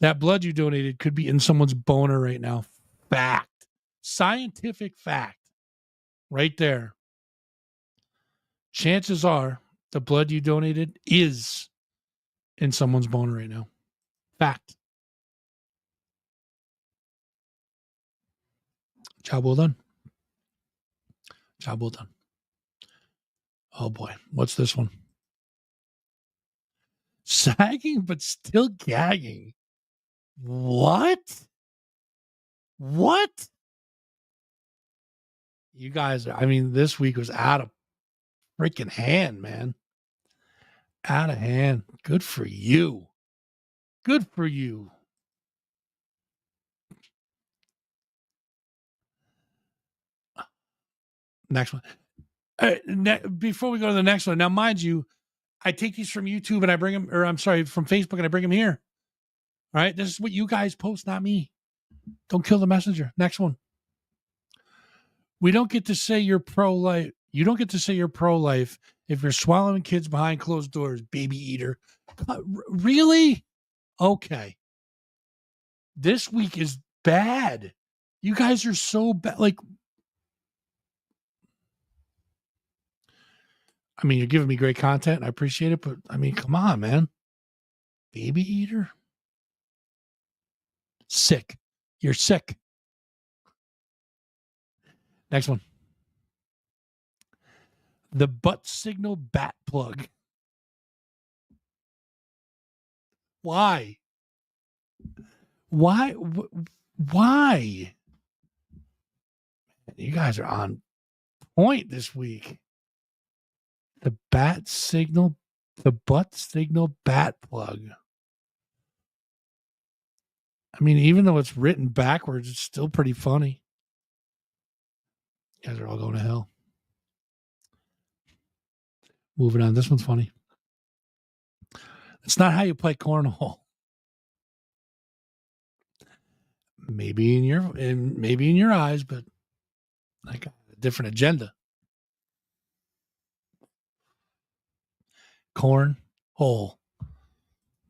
That blood you donated could be in someone's boner right now. Fact. Scientific fact. Right there. Chances are the blood you donated is in someone's boner right now. Fact. Job well done. Job well done. Oh boy. What's this one? Sagging but still gagging. What? What? You guys, I mean, this week was out of freaking hand, man. Out of hand. Good for you. Good for you. Next one. Before we go to the next one, now, mind you, I take these from YouTube and I bring them, or I'm sorry, from Facebook and I bring them here. All right. This is what you guys post, not me. Don't kill the messenger. Next one. We don't get to say you're pro-life. You don't get to say you're pro-life if you're swallowing kids behind closed doors, baby eater. Really? Okay. This week is bad. You guys are so bad. Like, I mean, you're giving me great content and I appreciate it, but I mean, come on, man. Baby eater? Sick. You're sick. Next one. The butt signal bat plug. Why? Why? Why? You guys are on point this week. The butt signal bat plug. I mean, even though it's written backwards, it's still pretty funny. You guys are all going to hell. Moving on. This one's funny. It's not how you play cornhole. Maybe in your eyes, but I got a different agenda. Cornhole.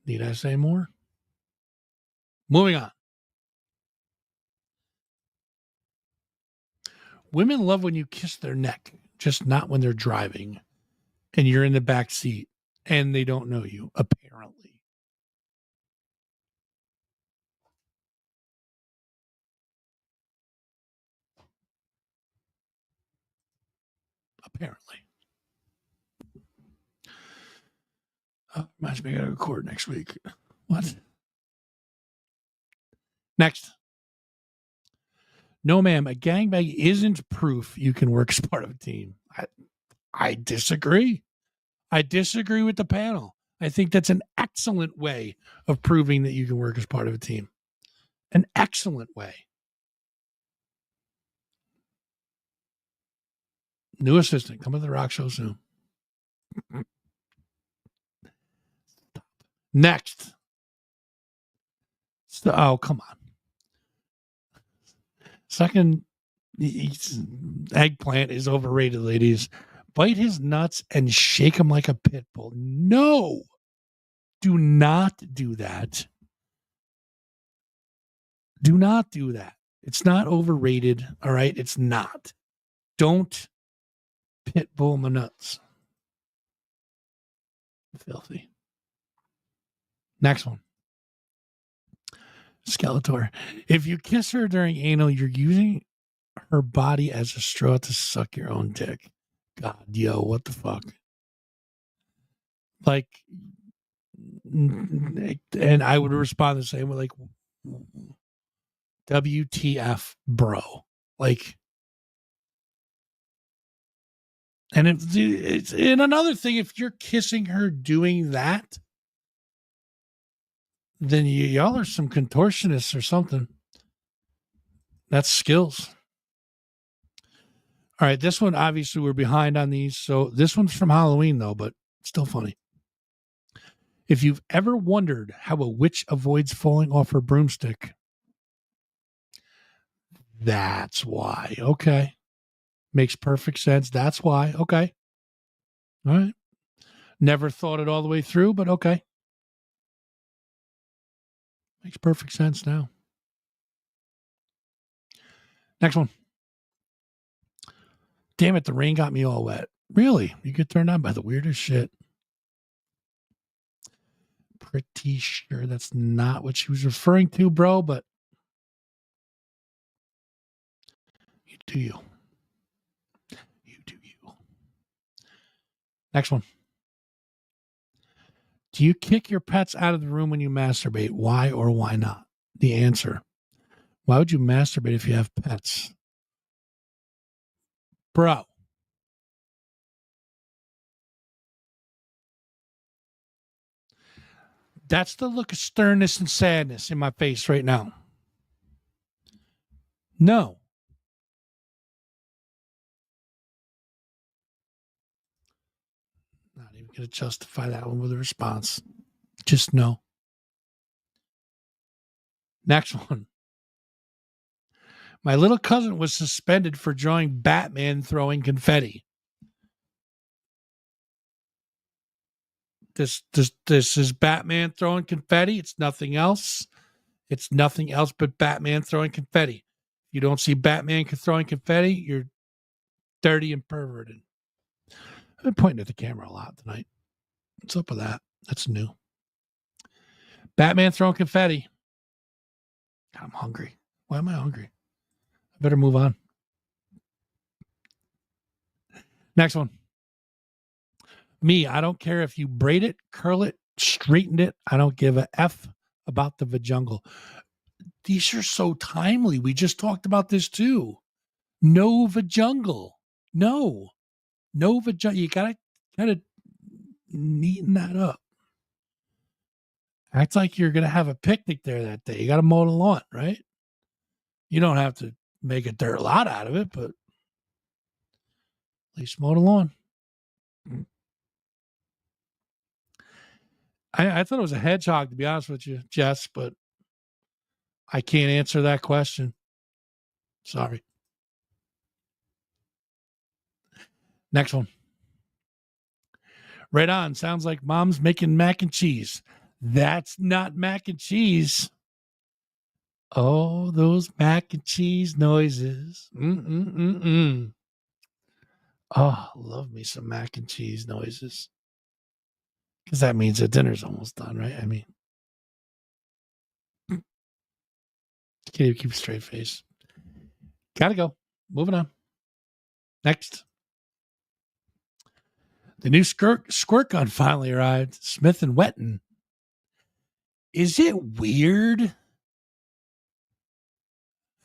Need I say more? Moving on. Women love when you kiss their neck, just not when they're driving and you're in the back seat and they don't know you, apparently. Apparently. Reminds me I got to record next week. What? Next. No, ma'am. A gangbang isn't proof you can work as part of a team. I disagree. I disagree with the panel. I think that's an excellent way of proving that you can work as part of a team. An excellent way. New assistant. Come to the rock show soon. Next. Oh, come on. Second, eggplant is overrated, ladies. Bite his nuts and shake him like a pit bull. No. Do not do that. Do not do that. It's not overrated. All right. It's not. Don't pit bull my nuts. Filthy. Next one. Skeletor. If you kiss her during anal, you're using her body as a straw to suck your own dick. God, yo, what the fuck? Like, and I would respond the same way, like, WTF, bro. Like, and it's and another thing, if you're kissing her doing that, then y'all are some contortionists or something. That's skills. All right, this one, obviously, we're behind on these. So this one's from Halloween, though, but still funny. If you've ever wondered how a witch avoids falling off her broomstick, that's why. Okay. Makes perfect sense. That's why. Okay. All right. Never thought it all the way through, but okay. Makes perfect sense now. Next one. Damn it, the rain got me all wet. Really? You get turned on by the weirdest shit. Pretty sure that's not what she was referring to, bro, but you do you. You do you. Next one. Do you kick your pets out of the room when you masturbate? Why or why not? The answer. Why would you masturbate if you have pets? Bro. That's the look of sternness and sadness in my face right now. No. Not even going to justify that one with a response. Just no. Next one. My little cousin was suspended for drawing Batman throwing confetti. This is Batman throwing confetti. It's nothing else. It's nothing else but Batman throwing confetti. You don't see Batman throwing confetti, you're dirty and perverted. I've been pointing at the camera a lot tonight. What's up with that? That's new. Batman throwing confetti. I'm hungry. Why am I hungry? I better move on. Next one. Me, I don't care if you braid it, curl it, straighten it. I don't give a F about the vajungle. These are so timely. We just talked about this too. No vajungle. No vajungle. You gotta neaten that up. Acts like you're gonna have a picnic there that day. You gotta mow the lawn, right? You don't have to make a dirt lot out of it, but at least mow the lawn. I thought it was a hedgehog, to be honest with you, Jess, but I can't answer that question. Sorry. Next one. Right on. Sounds like mom's making mac and cheese. That's not mac and cheese. Oh, those mac and cheese noises. Oh, love me some mac and cheese noises. Because that means the dinner's almost done, right? I mean, can't even keep a straight face. Gotta go. Moving on. Next. The new squirt gun finally arrived. Smith and Wesson. Is it weird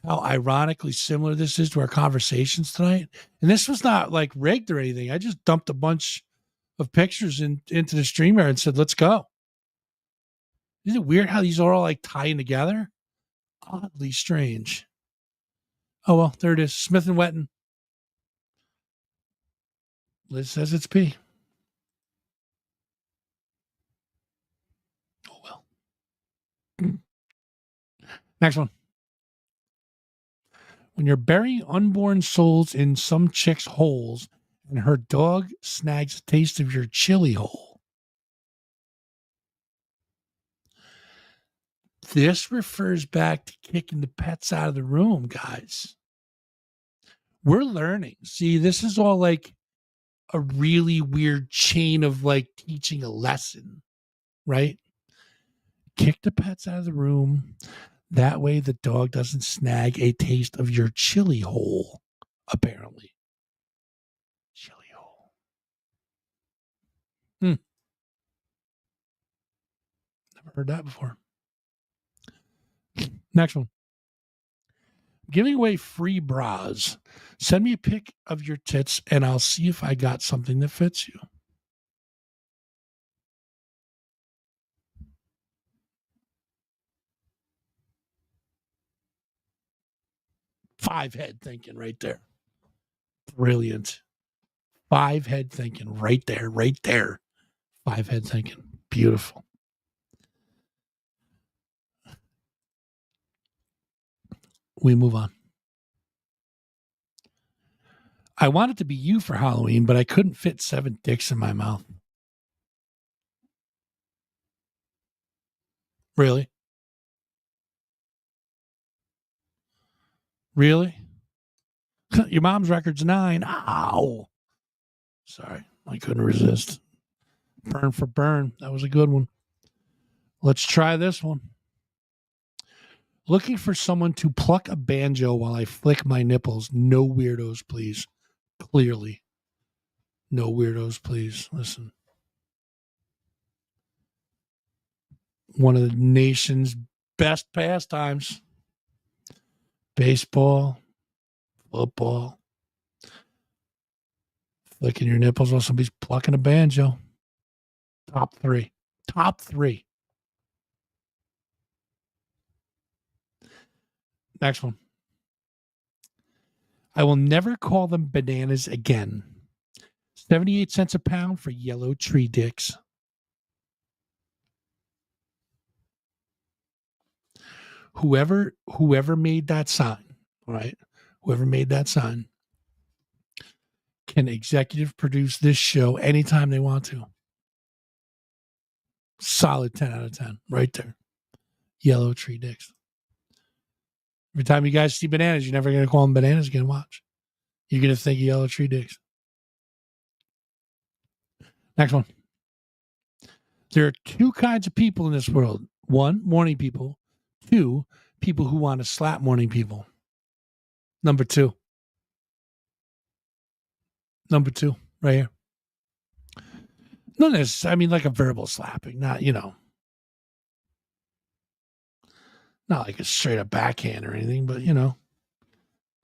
how ironically similar this is to our conversations tonight? And this was not like rigged or anything. I just dumped a bunch of pictures into the streamer and said, let's go. Is it weird how these are all like tying together? Oddly strange. Oh, well, there it is. Smith and Wesson. Liz says it's P. Oh, well. Next one. When you're burying unborn souls in some chick's holes and her dog snags a taste of your chili hole. This refers back to kicking the pets out of the room, guys. We're learning. See, this is all like a really weird chain of like teaching a lesson, right? Kick the pets out of the room. That way the dog doesn't snag a taste of your chili hole, apparently. Chili hole. Never heard that before. Next one. Giving away free bras. Send me a pic of your tits and I'll see if I got something that fits you. Five head thinking right there. Brilliant. 5 head thinking right there, right there. 5 head thinking. Beautiful. We move on. I wanted to be you for Halloween, but I couldn't fit 7 dicks in my mouth. Really? Really? Your mom's record's 9. Ow. Sorry. I couldn't resist. Burn for burn. That was a good one. Let's try this one. Looking for someone to pluck a banjo while I flick my nipples. No weirdos, please. Clearly. No weirdos, please. Listen. One of the nation's best pastimes. Baseball, football, flicking your nipples while somebody's plucking a banjo. Top 3. Top 3. Next one. I will never call them bananas again. 78 cents a pound for yellow tree dicks. Whoever made that sign, all right? Whoever made that sign can executive produce this show anytime they want to. Solid 10 out of 10 right there. Yellow tree dicks. Every time you guys see bananas, you're never going to call them bananas again. Watch. You're going to think of yellow tree dicks. Next one. There are 2 kinds of people in this world. 1, morning people. 2, people who want to slap morning people. Number 2. Number 2, right here. No, I mean, like a verbal slapping, not, not like a straight up backhand or anything, but,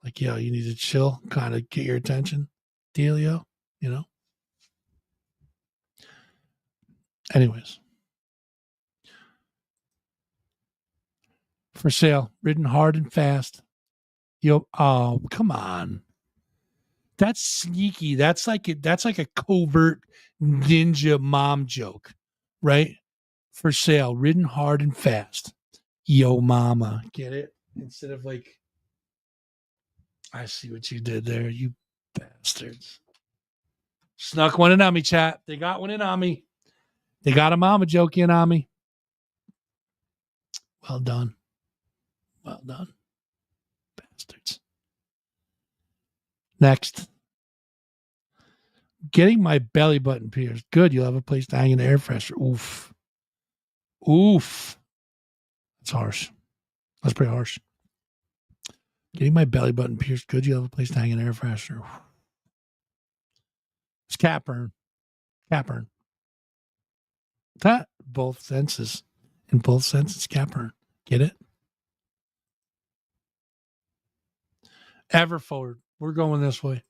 like, yo, you need to chill, kind of get your attention, dealio, Anyways. For sale, ridden hard and fast. Yo, oh, come on. That's sneaky. That's like a covert ninja mom joke, right? For sale, ridden hard and fast. Yo mama. Get it? Instead of like, I see what you did there, you bastards. Snuck one in on me, chat. They got one in on me. They got a mama joke in on me. Well done. Well done. Bastards. Next. Getting my belly button pierced. Good. You'll have a place to hang an air freshener. Oof. Oof. That's harsh. That's pretty harsh. Getting my belly button pierced. Good. You'll have a place to hang an air freshener. It's cat burn. Cat burn. That both senses. In both senses, cat burn. Get it? Ever forward. We're going this way.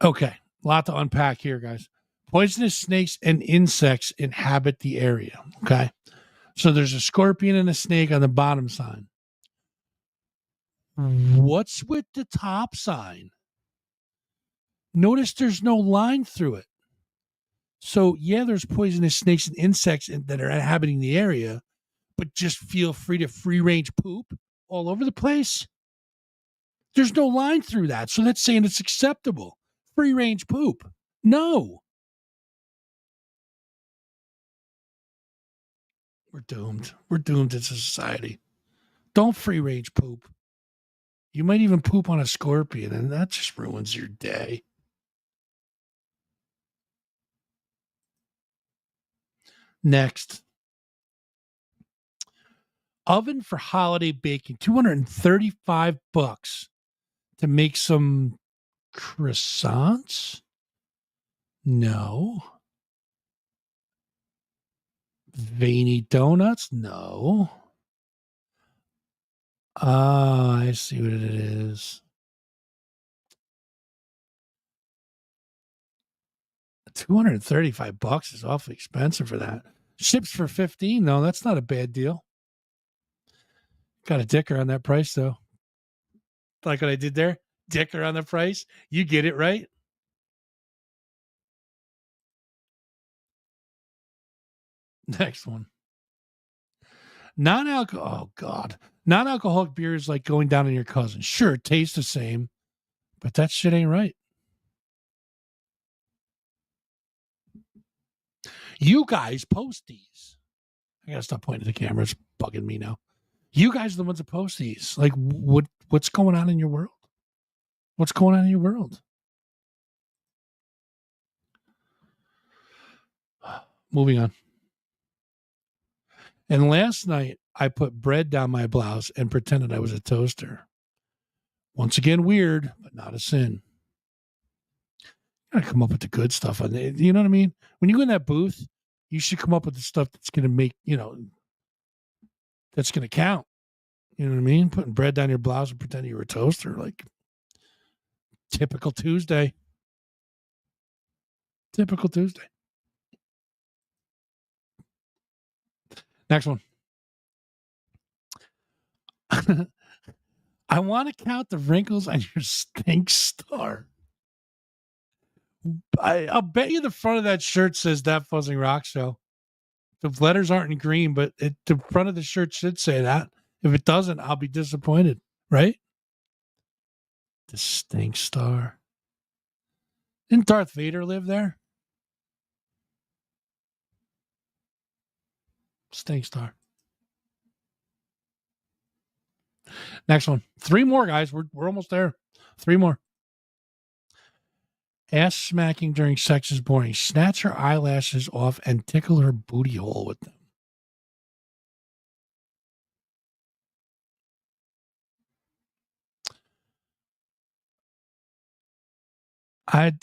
Okay. A lot to unpack here, guys. Poisonous snakes and insects inhabit the area. Okay. So there's a scorpion and a snake on the bottom sign. What's with the top sign? Notice there's no line through it. So, yeah, there's poisonous snakes and insects that are inhabiting the area, but just feel free to free-range poop all over the place. There's no line through that. So that's saying it's acceptable. Free-range poop. No. We're doomed. We're doomed as a society. Don't free-range poop. You might even poop on a scorpion, and that just ruins your day. Next. Oven for holiday baking. $235 to make some croissants? No. Veiny donuts? No. Ah, I see what it is. $235 is awfully expensive for that. Ships for $15, though. That's not a bad deal. Got a dicker on that price, though. Like what I did there? dicker on the price. You get it, right? Next one. Non-alcohol. Oh God. Non-alcoholic beer is like going down on your cousin. Sure, it tastes the same, but that shit ain't right. You guys post these. I gotta stop pointing at the camera. It's bugging me now. You guys are the ones that post these. Like, what's going on in your world? What's going on in your world? Moving on. And last night, I put bread down my blouse and pretended I was a toaster. Once again, weird, but not a sin. You gotta come up with the good stuff on it. You know what I mean? When you go in that booth, you should come up with the stuff that's gonna make, that's gonna count. You know what I mean? Putting bread down your blouse and pretending you were a toaster, like typical Tuesday. Typical Tuesday. Next one. I want to count the wrinkles on your stink star. I'll bet you the front of that shirt says That Fuzzing Rock Show. The letters aren't in green, but the front of the shirt should say that. If it doesn't, I'll be disappointed, right? The stink star. Didn't Darth Vader live there? Stink star. Next one. 3 more, guys. We're almost there. 3 more. Ass smacking during sex is boring. Snatch her eyelashes off and tickle her booty hole with them. I'm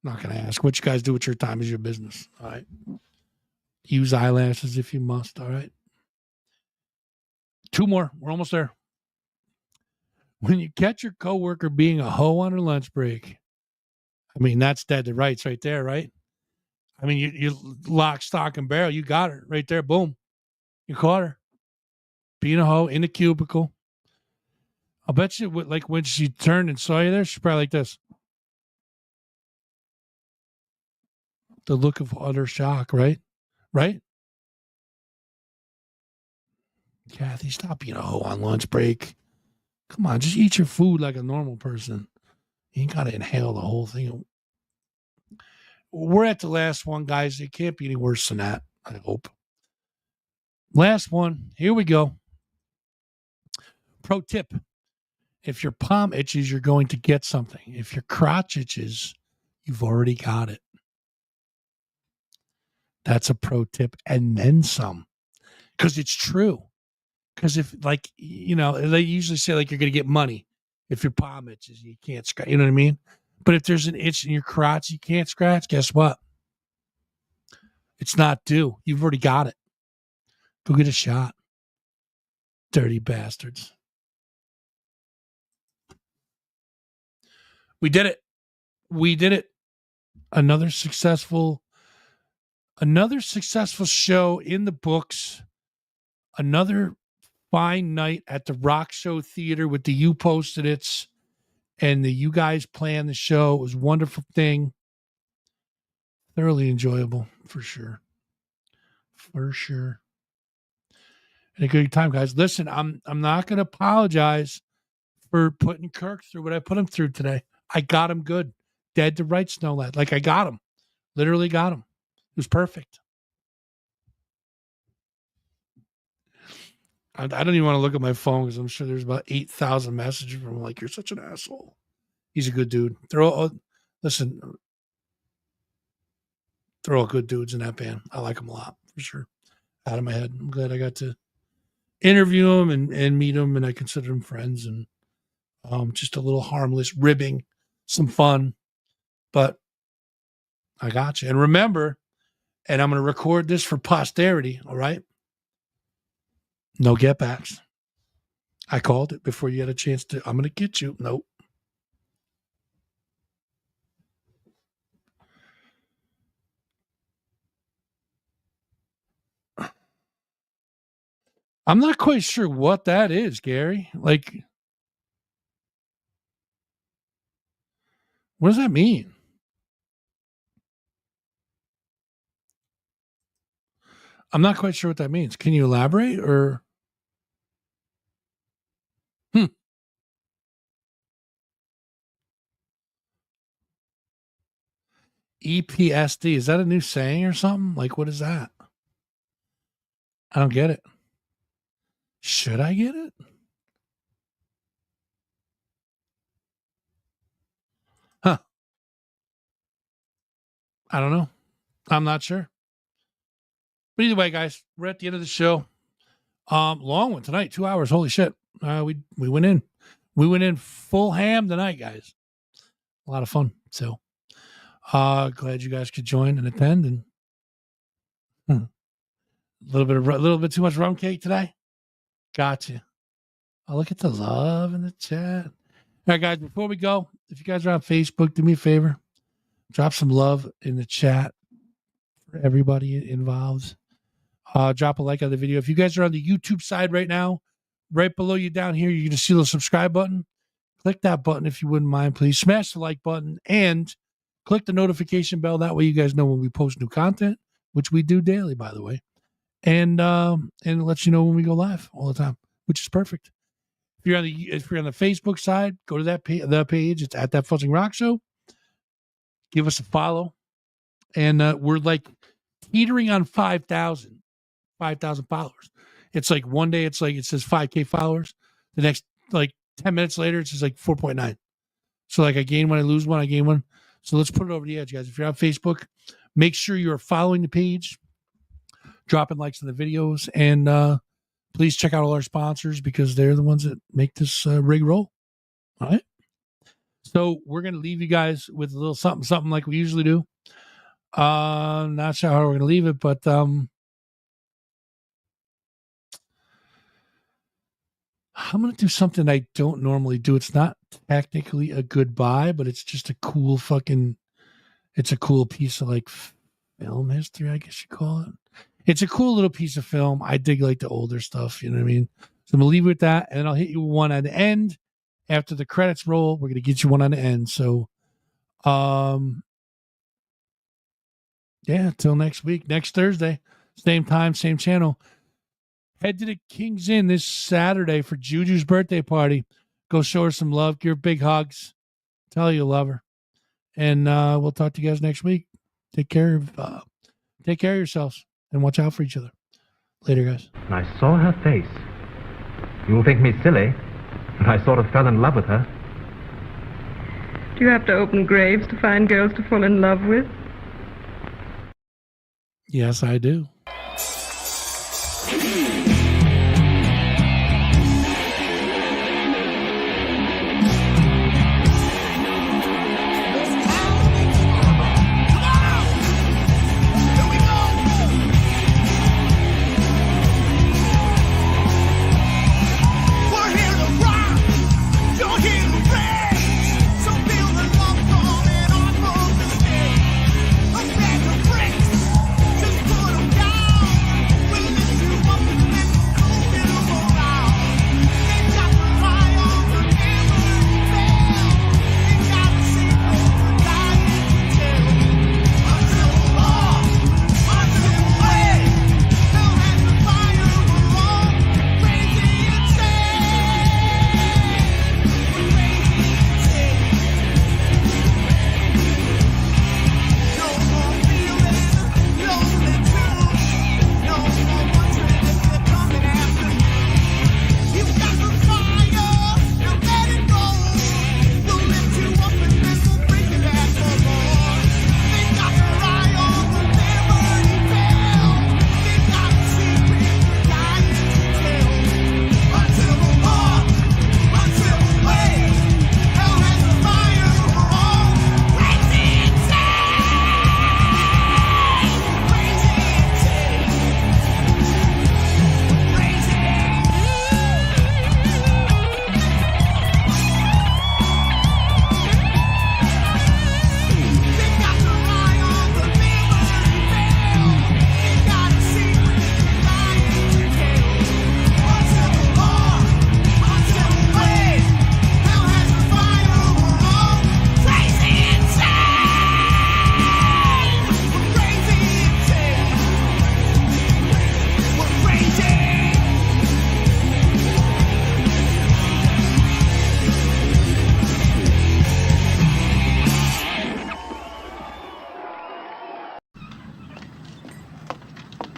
not going to ask. What you guys do with your time is your business. All right. Use eyelashes if you must. All right. 2 more. We're almost there. When you catch your coworker being a hoe on her lunch break, I mean, that's dead to rights right there, right? I mean, you lock, stock, and barrel. You got her right there. Boom. You caught her being a hoe in the cubicle. I'll bet you, like when she turned and saw you there, she's probably like this. The look of utter shock, right? Right? Kathy, stop being a hoe on lunch break. Come on, just eat your food like a normal person. You ain't got to inhale the whole thing. We're at the last one, guys. It can't be any worse than that, I hope. Last one. Here we go. Pro tip. If your palm itches, you're going to get something. If your crotch itches, you've already got it. That's a pro tip. And then some. Because it's true. Because if, like, they usually say, like, you're going to get money if your palm itches, you can't scratch. You know what I mean? But if there's an itch in your crotch you can't scratch, guess what? It's not due. You've already got it. Go get a shot. Dirty bastards. We did it. We did it. Another successful show in the books. Another fine night at the Rock Show Theater with the You Posted It's and the You Guys planned the show. It was a wonderful thing. Thoroughly enjoyable, for sure. For sure. And a good time, guys. Listen, I'm not going to apologize for putting Kirk through what I put him through today. I got him good. Dead to rights, no lad. Like, I got him. Literally got him. It was perfect. I don't even want to look at my phone because I'm sure there's about 8,000 messages from him like, you're such an asshole. He's a good dude. Listen, they're all good dudes in that band. I like them a lot, for sure. Out of my head. I'm glad I got to interview him and meet him, and I consider them friends, and just a little harmless ribbing, some fun. But I got you. And remember, and I'm going to record this for posterity, all right? No get backs. I called it before you had a chance to. I'm going to get you. Nope. I'm not quite sure what that is, Gary. Like, what does that mean? I'm not quite sure what that means. Can you elaborate or? EPSD. Is that a new saying or something? Like, what is that? I don't get it. Should I get it? Huh. I don't know. I'm not sure. But either way, guys, we're at the end of the show. Long one tonight, 2 hours. Holy shit. We went in. We went in full ham tonight, guys. A lot of fun. So glad you guys could join and attend. And a little bit too much rum cake today. Gotcha. Oh, look at the love in the chat. All right, guys, before we go, if you guys are on Facebook, do me a favor. Drop some love in the chat for everybody involved. Drop a like on the video. If you guys are on the YouTube side right now, right below you down here, you're going to see the subscribe button. Click that button if you wouldn't mind, please. Smash the like button and click the notification bell. That way you guys know when we post new content, which we do daily, by the way. And it lets you know when we go live all the time, which is perfect. If you're on the Facebook side, go to that the page. It's at That Fuzzing Rock Show. Give us a follow. And we're like teetering on 5,000 followers. It's like one day it says 5K followers. The next, like 10 minutes later, it says like 4.9. So like I gain one, I lose one, I gain one. So let's put it over the edge, guys. If you're on Facebook, make sure you're following the page, dropping likes on the videos, and please check out all our sponsors because they're the ones that make this rig roll. All right. So we're going to leave you guys with a little something like we usually do. Not sure how we're going to leave it, but I'm going to do something I don't normally do. It's not technically a goodbye, but it's just a cool it's a cool piece of like film history, I guess you call it. It's a cool little piece of film. I dig like the older stuff, you know what I mean? So I'm going to leave you with that, and then I'll hit you with one at the end. After the credits roll, we're going to get you one on the end. So, yeah, till next week, next Thursday, same time, same channel. Head to the King's Inn this Saturday for Juju's birthday party. Go show her some love. Give her big hugs. Tell her you love her. And we'll talk to you guys next week. Take care of yourselves and watch out for each other. Later, guys. I saw her face. You'll think me silly, but I sort of fell in love with her. Do you have to open graves to find girls to fall in love with? Yes, I do. Let's make a break. Just put 'em down.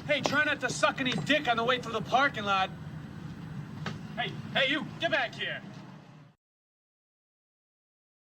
Hey, try not to suck any dick on the way through the parking lot. Hey, you, get back here.